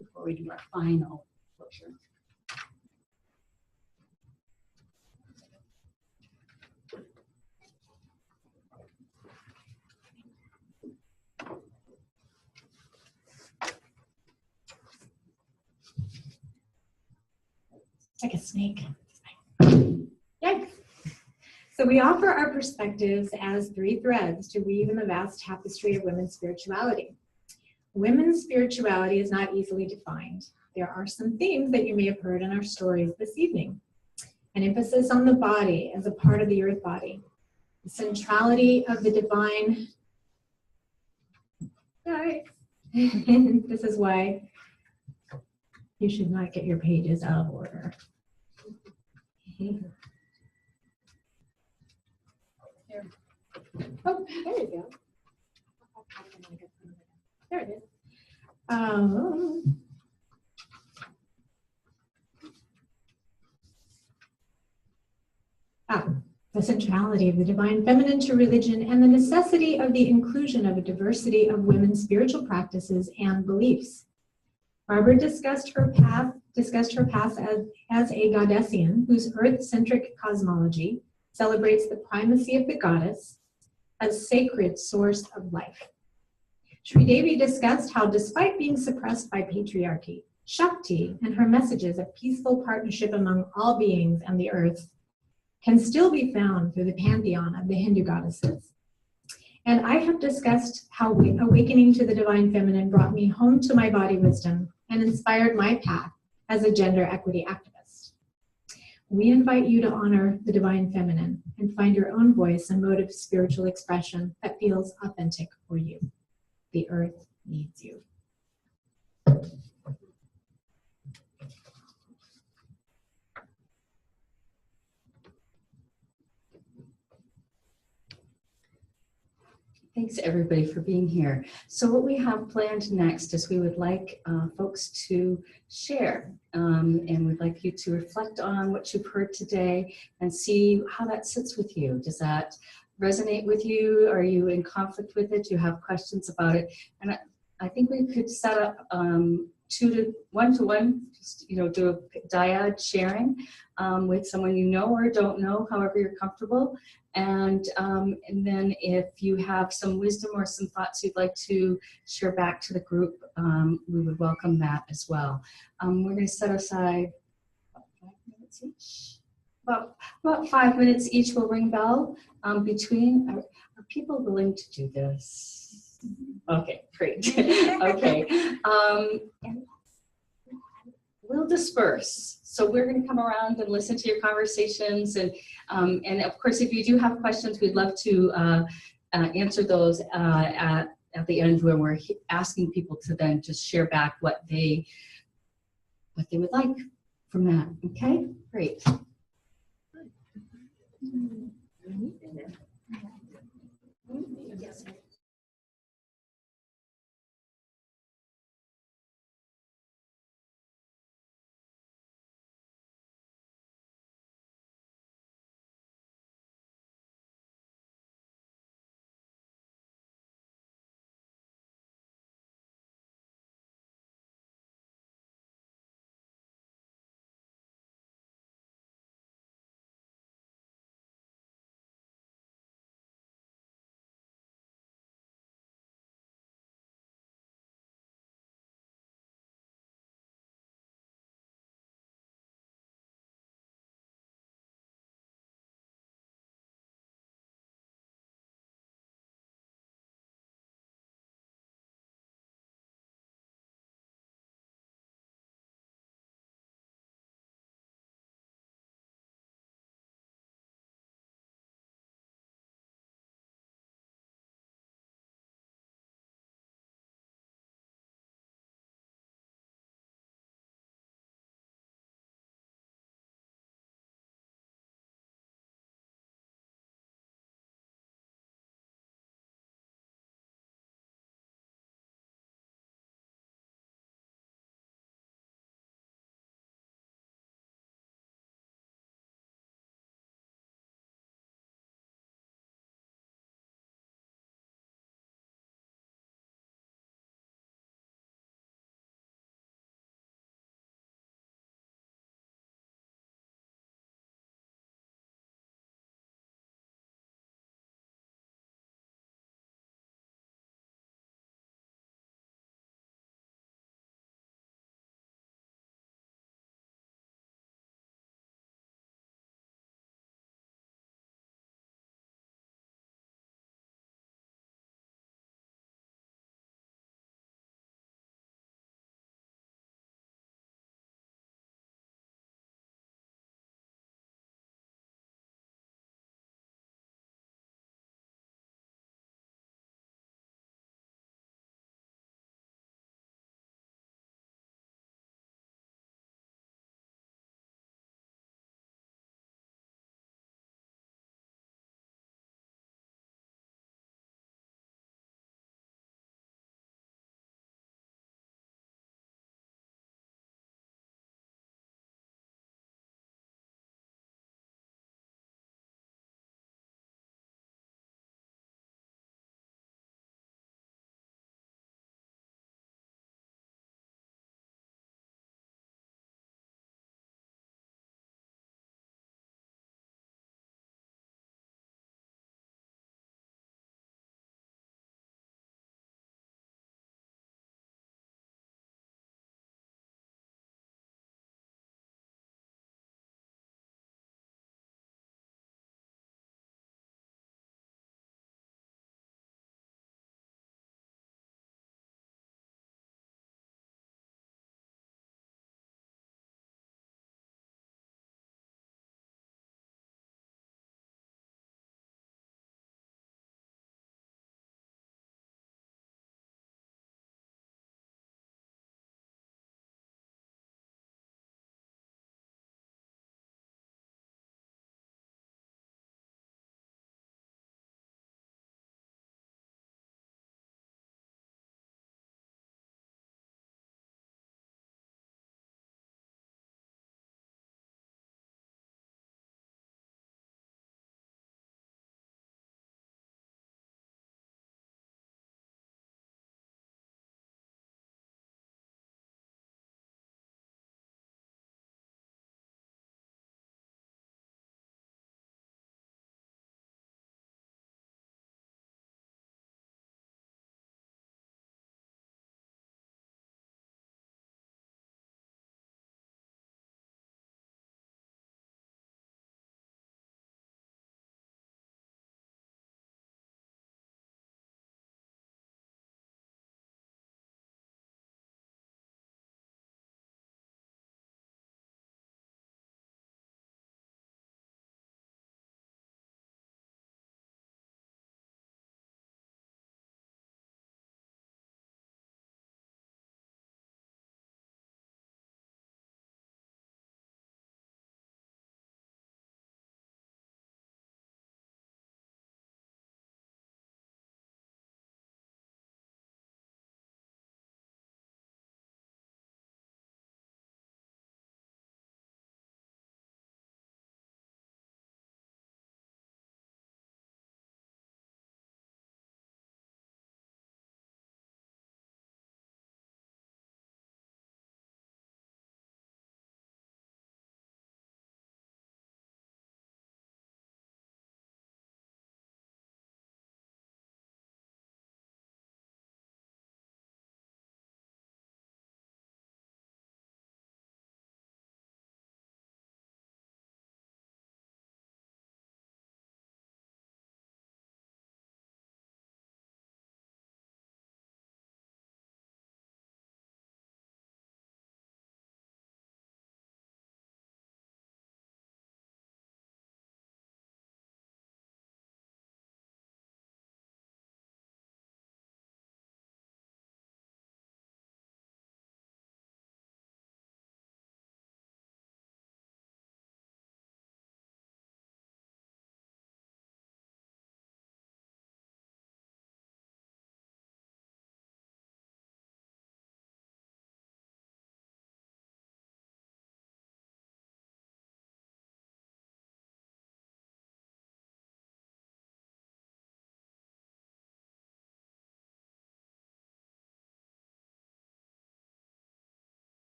before we do our final closure. Like a snake. Yikes. So we offer our perspectives as three threads to weave in the vast tapestry of women's spirituality. Women's spirituality is not easily defined. There are some themes that you may have heard in our stories this evening. An emphasis on the body as a part of the earth body, the centrality of the divine. Sorry. This is why you should not get your pages out of order. Oh, there you go. There it is. The centrality of the divine feminine to religion and the necessity of the inclusion of a diversity of women's spiritual practices and beliefs. Barbara discussed her path as a goddessian whose earth-centric cosmology celebrates the primacy of the goddess as sacred source of life. Sridevi discussed how, despite being suppressed by patriarchy, Shakti and her messages of peaceful partnership among all beings and the earth can still be found through the pantheon of the Hindu goddesses. And I have discussed how awakening to the divine feminine brought me home to my body wisdom and inspired my path as a gender equity activist. We invite you to honor the divine feminine and find your own voice and mode of spiritual expression that feels authentic for you. The earth needs you. Thanks everybody for being here. So what we have planned next is we would like folks to share and we'd like you to reflect on what you've heard today and see how that sits with you. Does that resonate with you? Are you in conflict with it? Do you have questions about it? And I think we could set up one-to-one, just, do a dyad sharing with someone you know or don't know, however you're comfortable. And then if you have some wisdom or some thoughts you'd like to share back to the group, we would welcome that as well. We're going to set aside about 5 minutes each. About 5 minutes each. We'll ring bell between. Are people willing to do this? Okay, great. Okay. And we'll disperse. So we're going to come around and listen to your conversations. And of course, if you do have questions, we'd love to answer those at the end when we're asking people to then just share back what they would like from that. Okay, great. Yes.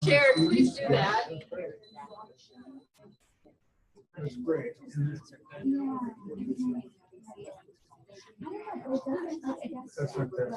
shared, please do that. That's great. That's like this.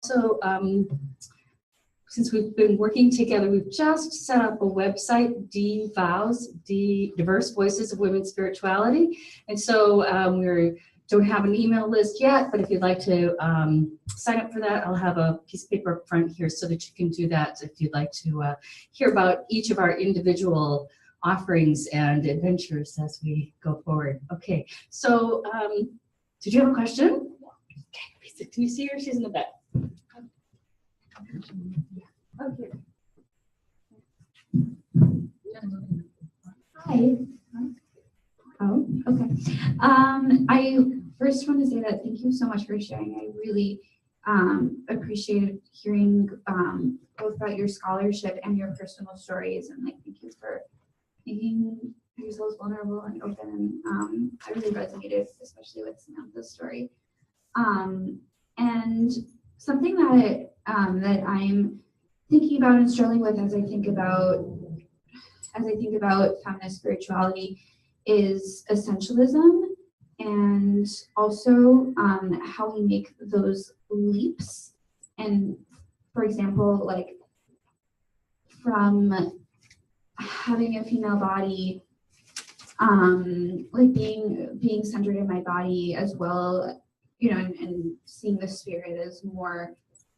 So since we've been working together, we've just set up a website, DVOWS, Diverse Voices of Women's Spirituality. And so we don't have an email list yet, but if you'd like to sign up for that, I'll have a piece of paper up front here so that you can do that if you'd like to hear about each of our individual offerings and adventures as we go forward. Okay, so did you have a question? Okay, can you see her? She's in the back. Okay. Hi. Oh, okay. I first want to say that thank you so much for sharing. I really appreciated hearing both about your scholarship and your personal stories, and like thank you for making yourselves vulnerable and open. I really resonated, especially with Samantha's story. And something that that I'm thinking about and struggling with as I think about feminist spirituality is essentialism, and also how we make those leaps. And for example, like from having a female body, like being centered in my body as well, you know, and seeing the spirit as more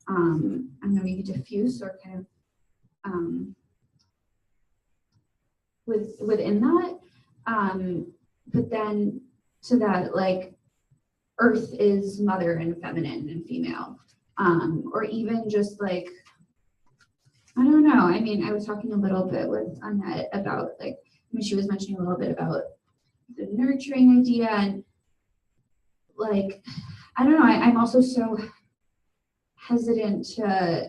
I don't know, maybe diffuse or kind of within that, but then to that, like earth is mother and feminine and female, or even just like, I don't know. I mean, I was talking a little bit with Annette about like, when she was mentioning a little bit about the nurturing idea, and like, I don't know, I'm also so hesitant to,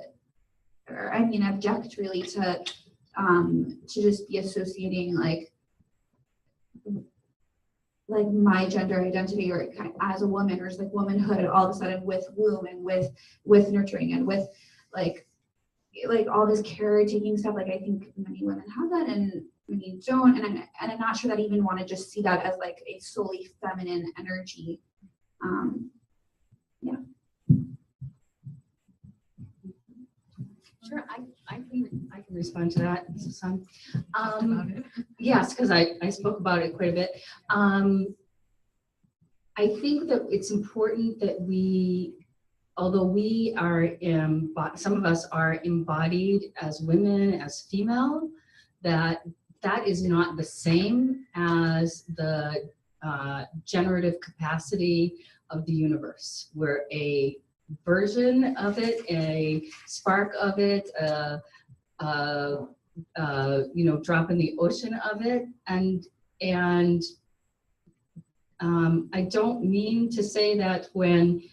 or I mean, object really to just be associating like my gender identity or as a woman or just like womanhood all of a sudden with womb and with nurturing and with like all this caretaking stuff. Like I think many women have that and many don't, and I'm not sure that I even want to just see that as like a solely feminine energy. Yeah. Sure, I can respond to that. Yes, because I spoke about it quite a bit. I think that it's important that although we are, some of us are embodied as women, as female, that is not the same as the generative capacity of the universe. We're a version of it, a spark of it, drop in the ocean of it, and I don't mean to say that when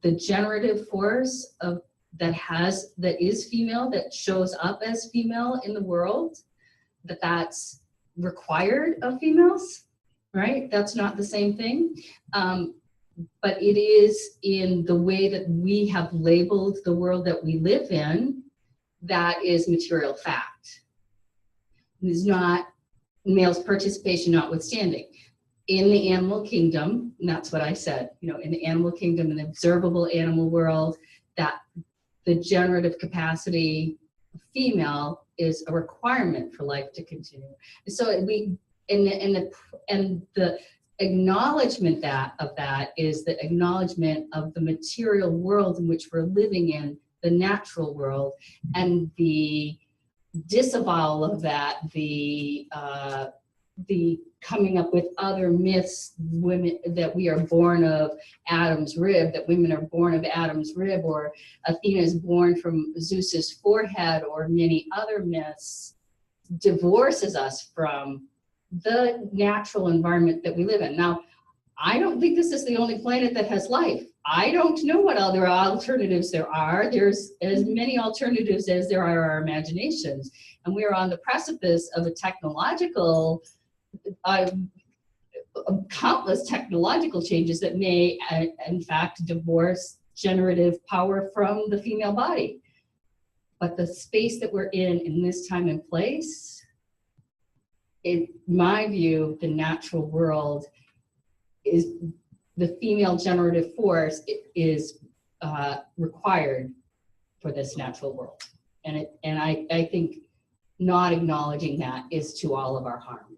the generative force that is female, that shows up as female in the world, that's required of females, right? That's not the same thing. But it is in the way that we have labeled the world that we live in, that is material fact. It is not male's participation notwithstanding. In the animal kingdom, and that's what I said, in the animal kingdom, in the observable animal world, that the generative capacity of female is a requirement for life to continue. So the acknowledgement of that is the acknowledgement of the material world in which we're living in, the natural world, and the disavowal of that, the coming up with other myths, women, that we are born of Adam's rib, that women are born of Adam's rib, or Athena is born from Zeus's forehead, or many other myths, divorces us from the natural environment that we live in. Now, I don't think this is the only planet that has life. I don't know what other alternatives there are. There's as many alternatives as there are our imaginations. And we are on the precipice of a technological, countless technological changes that may, in fact, divorce generative power from the female body. But the space that we're in this time and place, in my view, the natural world is, the female generative force is required for this natural world. And I think not acknowledging that is to all of our harm.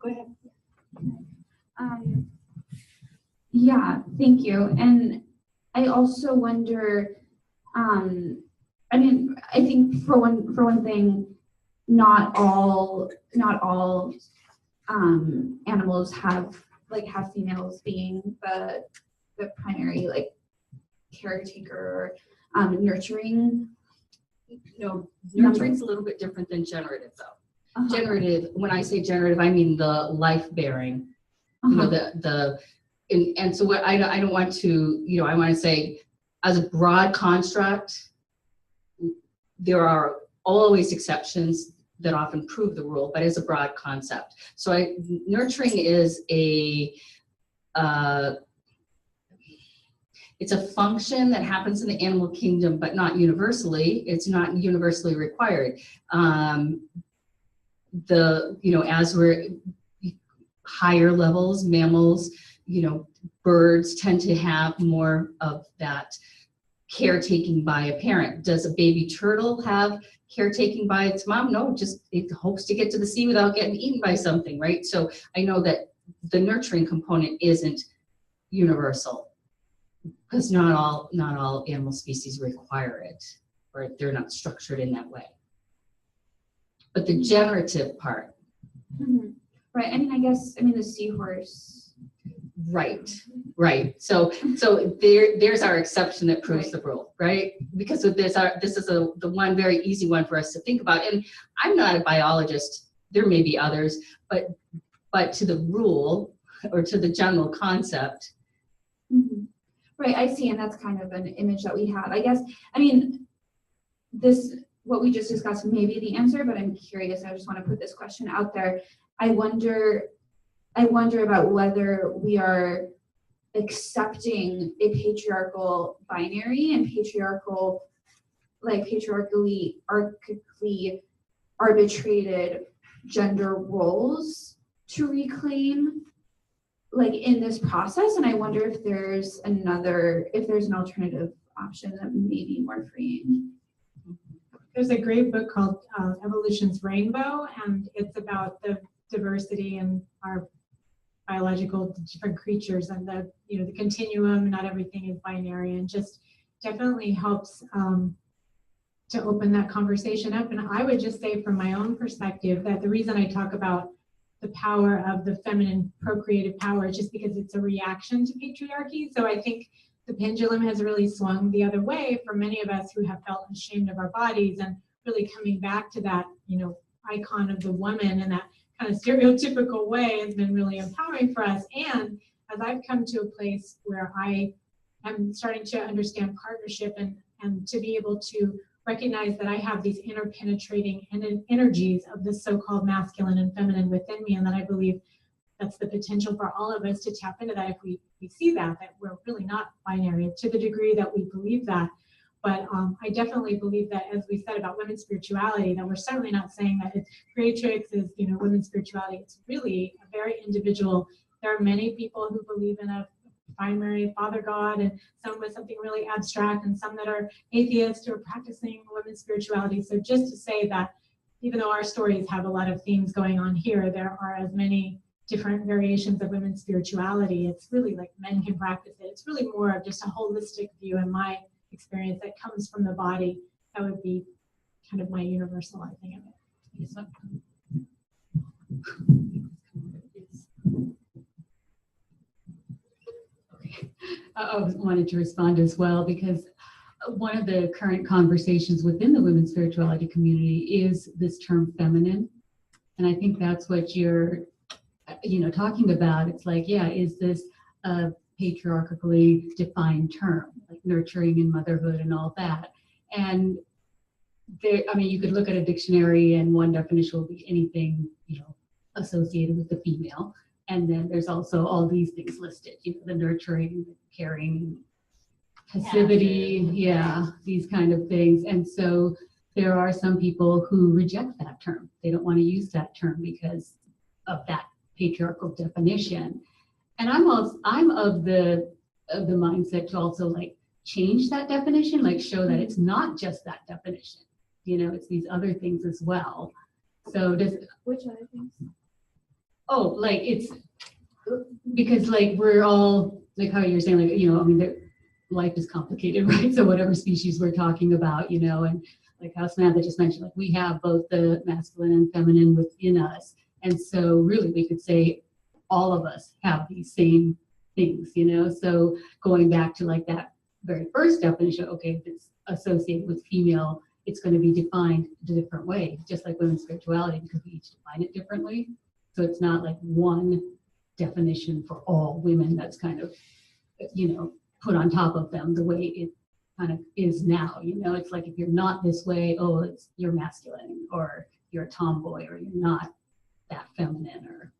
Go ahead. Yeah, thank you. And I also wonder, I mean, I think for one thing, not all animals have females being the primary like caretaker or nurturing. Nurturing's a little bit different than generative though. Generative, when I say generative, I mean the life bearing. And so what I don't want to, I want to say, as a broad construct, there are always exceptions that often prove the rule, but as a broad concept. So nurturing is it's a function that happens in the animal kingdom, but not universally. It's not universally required. As we're higher levels, mammals, birds tend to have more of that caretaking by a parent. Does a baby turtle have caretaking by its mom? No, just it hopes to get to the sea without getting eaten by something, right? So I know that the nurturing component isn't universal, because not all animal species require it, or they're not structured in that way. But the generative part. Right, the seahorse. Right, right. So there's our exception that proves the rule, right? Because this is the one very easy one for us to think about. And I'm not a biologist. There may be others, but to the rule or to the general concept. Mhm. Right, I see, and that's kind of an image that we have. I guess, I mean, what we just discussed may be the answer, but I'm curious. I just want to put this question out there. I wonder about whether we are accepting a patriarchal binary and patriarchally archaically arbitrated gender roles to reclaim in this process. And I wonder if there's an alternative option that may be more freeing. There's a great book called Evolution's Rainbow, and it's about the diversity in our biological different creatures and the continuum. Not everything is binary, and just definitely helps to open that conversation up. And I would just say from my own perspective that the reason I talk about the power of the feminine procreative power is just because it's a reaction to patriarchy. So I think the pendulum has really swung the other way for many of us who have felt ashamed of our bodies, and really coming back to that, icon of the woman in that kind of stereotypical way has been really empowering for us. And as I've come to a place where I am starting to understand partnership and to be able to recognize that I have these interpenetrating energies of the so-called masculine and feminine within me, and that I believe that's the potential for all of us to tap into that if we see that we're really not binary to the degree that we believe that. But I definitely believe that, as we said about women's spirituality, that we're certainly not saying that it's creatrix is, women's spirituality. It's really a very individual. There are many people who believe in a primary father God, and some with something really abstract, and some that are atheists who are practicing women's spirituality. So just to say that even though our stories have a lot of themes going on here, there are as many different variations of women's spirituality. It's really like men can practice it. It's really more of just a holistic view in my experience that comes from the body. That would be kind of my universalizing of it. Okay. I wanted to respond as well, because one of the current conversations within the women's spirituality community is this term feminine. And I think that's what you're talking about. It's like, is this a patriarchally defined term, like nurturing and motherhood and all that? And you could look at a dictionary and one definition will be anything, associated with the female. And then there's also all these things listed, the nurturing, the caring, passivity, these kind of things. And so there are some people who reject that term. They don't want to use that term because of that patriarchal definition. And I'm of the mindset to also change that definition, show that it's not just that definition. It's these other things as well. So Which other things? Oh, it's because we're all how you're saying, life is complicated, right? So whatever species we're talking about, and how Samantha just mentioned, we have both the masculine and feminine within us. And so really we could say all of us have these same things, so going back to that very first definition, okay, if it's associated with female, it's going to be defined a different way, just like women's spirituality, because we each define it differently. So it's not one definition for all women that's kind of, put on top of them the way it kind of is now. It's like if you're not this way, you're masculine, or you're a tomboy, or you're not that feminine, or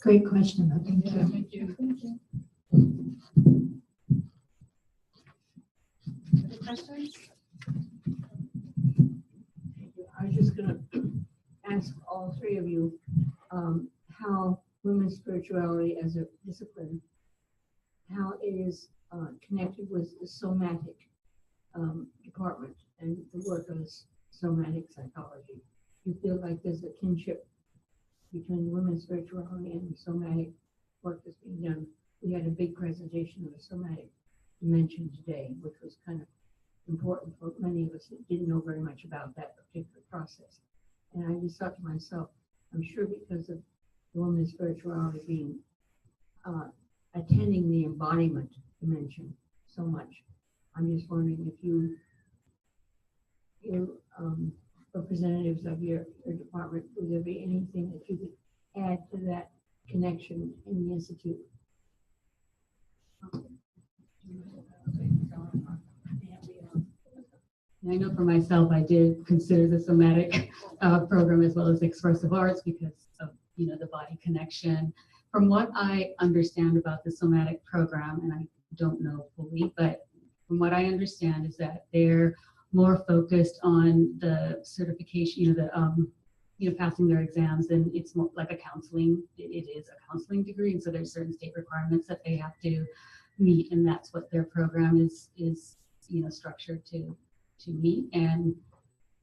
Great question, though. Thank you. Thank you. Other questions? I was just going to ask all three of you how women's spirituality as a discipline, how it is connected with the somatic department and the work of somatic psychology. You feel like there's a kinship between women's spirituality and the somatic work that's being done. We had a big presentation of the somatic dimension today, which was kind of important for many of us that didn't know very much about that particular process. And I just thought to myself, I'm sure because of women's spirituality being attending the embodiment dimension so much. I'm just wondering if you representatives of your department, would there be anything that you could add to that connection in the Institute? I know for myself, I did consider the somatic program as well as expressive arts because of, the body connection. From what I understand about the somatic program, and I don't know fully, but from what I understand is that they're more focused on the certification, passing their exams, and it's more like a counseling. It is a counseling degree, and so there's certain state requirements that they have to meet, and that's what their program is structured to meet.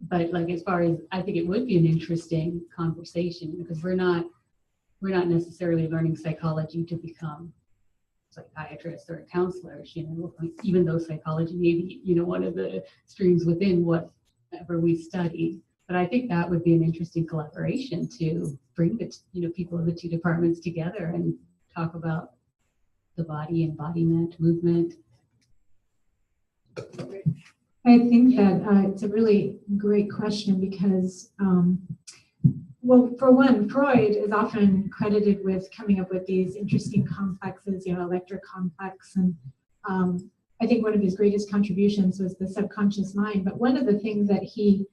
But like as far as, I think it would be an interesting conversation because we're not necessarily learning psychology to become psychiatrists or counselors, even though psychology may be, one of the streams within whatever we study. But I think that would be an interesting collaboration to bring the, people of the two departments together and talk about the body, embodiment, movement. I think that it's a really great question because, well, for one, Freud is often credited with coming up with these interesting complexes, electric complex. And I think one of his greatest contributions was the subconscious mind. But one of the things that he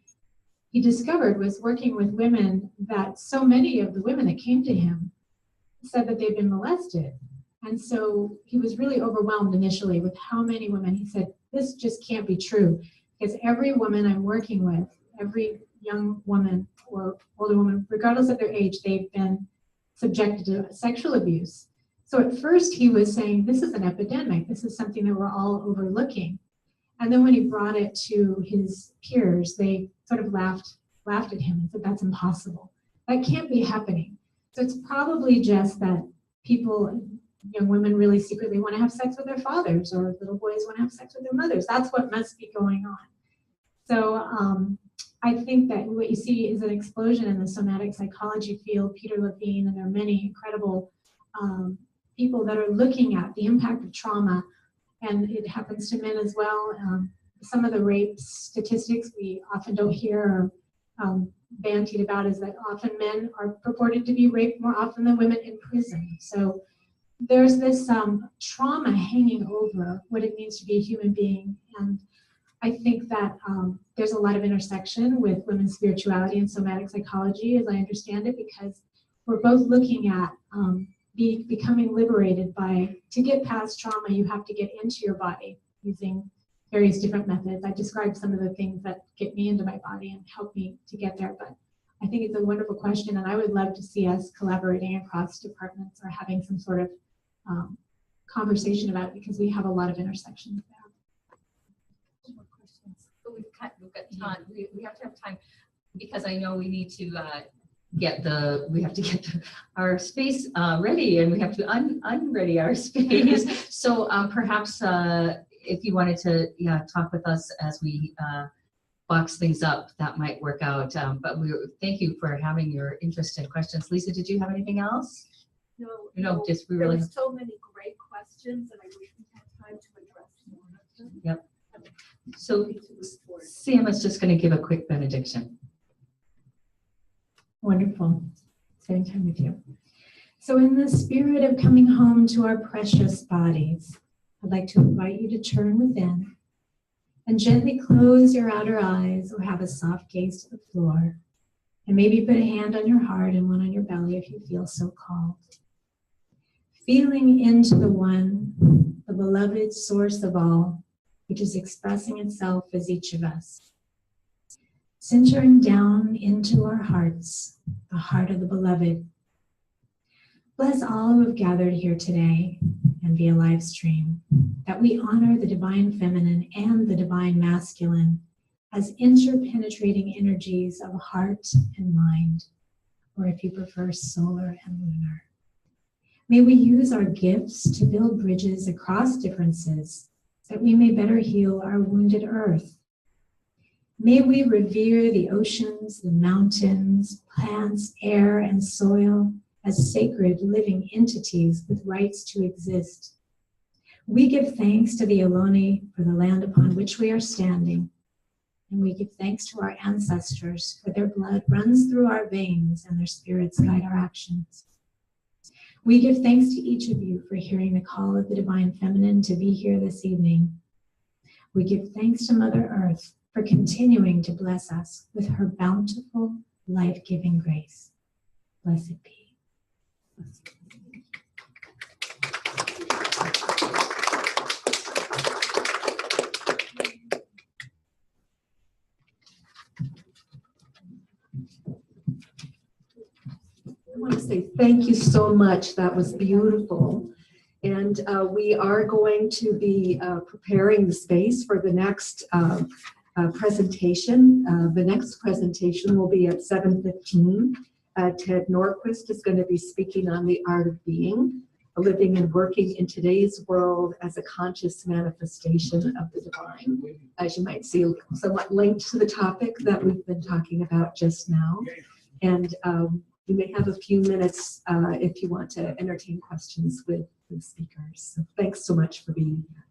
discovered was working with women, that so many of the women that came to him said that they'd been molested. And so he was really overwhelmed initially with how many women. He said, this just can't be true, because every woman I'm working with, every young woman or older woman, regardless of their age, they've been subjected to sexual abuse. So at first he was saying, this is an epidemic. This is something that we're all overlooking. And then when he brought it to his peers, they sort of laughed at him and said, that's impossible. That can't be happening. So it's probably just that people, young women, really secretly want to have sex with their fathers, or little boys want to have sex with their mothers. That's what must be going on. So I think that what you see is an explosion in the somatic psychology field. Peter Levine, and there are many incredible people that are looking at the impact of trauma, and it happens to men as well. Some of the rape statistics we often don't hear or bandied about is that often men are purported to be raped more often than women in prison. So there's this trauma hanging over what it means to be a human being. And I think that there's a lot of intersection with women's spirituality and somatic psychology, as I understand it, because we're both looking at becoming liberated to get past trauma, you have to get into your body using various different methods. I described some of the things that get me into my body and help me to get there, but I think it's a wonderful question, and I would love to see us collaborating across departments or having some sort of conversation about it, because we have a lot of intersections there. More questions. But we've got time. We have to have time, because I know we need to get our space ready, and we have to unready our space. So perhaps if you wanted to talk with us as we box things up, that might work out. But thank you for having your interest and questions. Lisa, did you have anything else? No, just we really. There's so many great questions, and I wish we had time to address more of them. Yep. So Sam is just going to give a quick benediction. Wonderful. Spending time with you. So in the spirit of coming home to our precious bodies, I'd like to invite you to turn within and gently close your outer eyes, or have a soft gaze to the floor. And maybe put a hand on your heart and one on your belly if you feel so called. Feeling into the one, the beloved source of all, which is expressing itself as each of us. Centering down into our hearts, the heart of the beloved. Bless all who have gathered here today and via live stream, that we honor the divine feminine and the divine masculine as interpenetrating energies of heart and mind, or if you prefer, solar and lunar. May we use our gifts to build bridges across differences, that we may better heal our wounded earth. May we revere the oceans, the mountains, plants, air, and soil as sacred living entities with rights to exist. We give thanks to the Ohlone for the land upon which we are standing, and we give thanks to our ancestors for their blood runs through our veins and their spirits guide our actions. We give thanks to each of you for hearing the call of the Divine Feminine to be here this evening. We give thanks to Mother Earth for continuing to bless us with her bountiful, life-giving grace. Blessed be. I want to say thank you so much. That was beautiful. And we are going to be preparing the space for the next presentation. The next presentation will be at 7:15. Ted Norquist is going to be speaking on the art of being, living and working in today's world as a conscious manifestation of the divine. As you might see, somewhat linked to the topic that we've been talking about just now. And you may have a few minutes if you want to entertain questions with the speakers. So thanks so much for being here.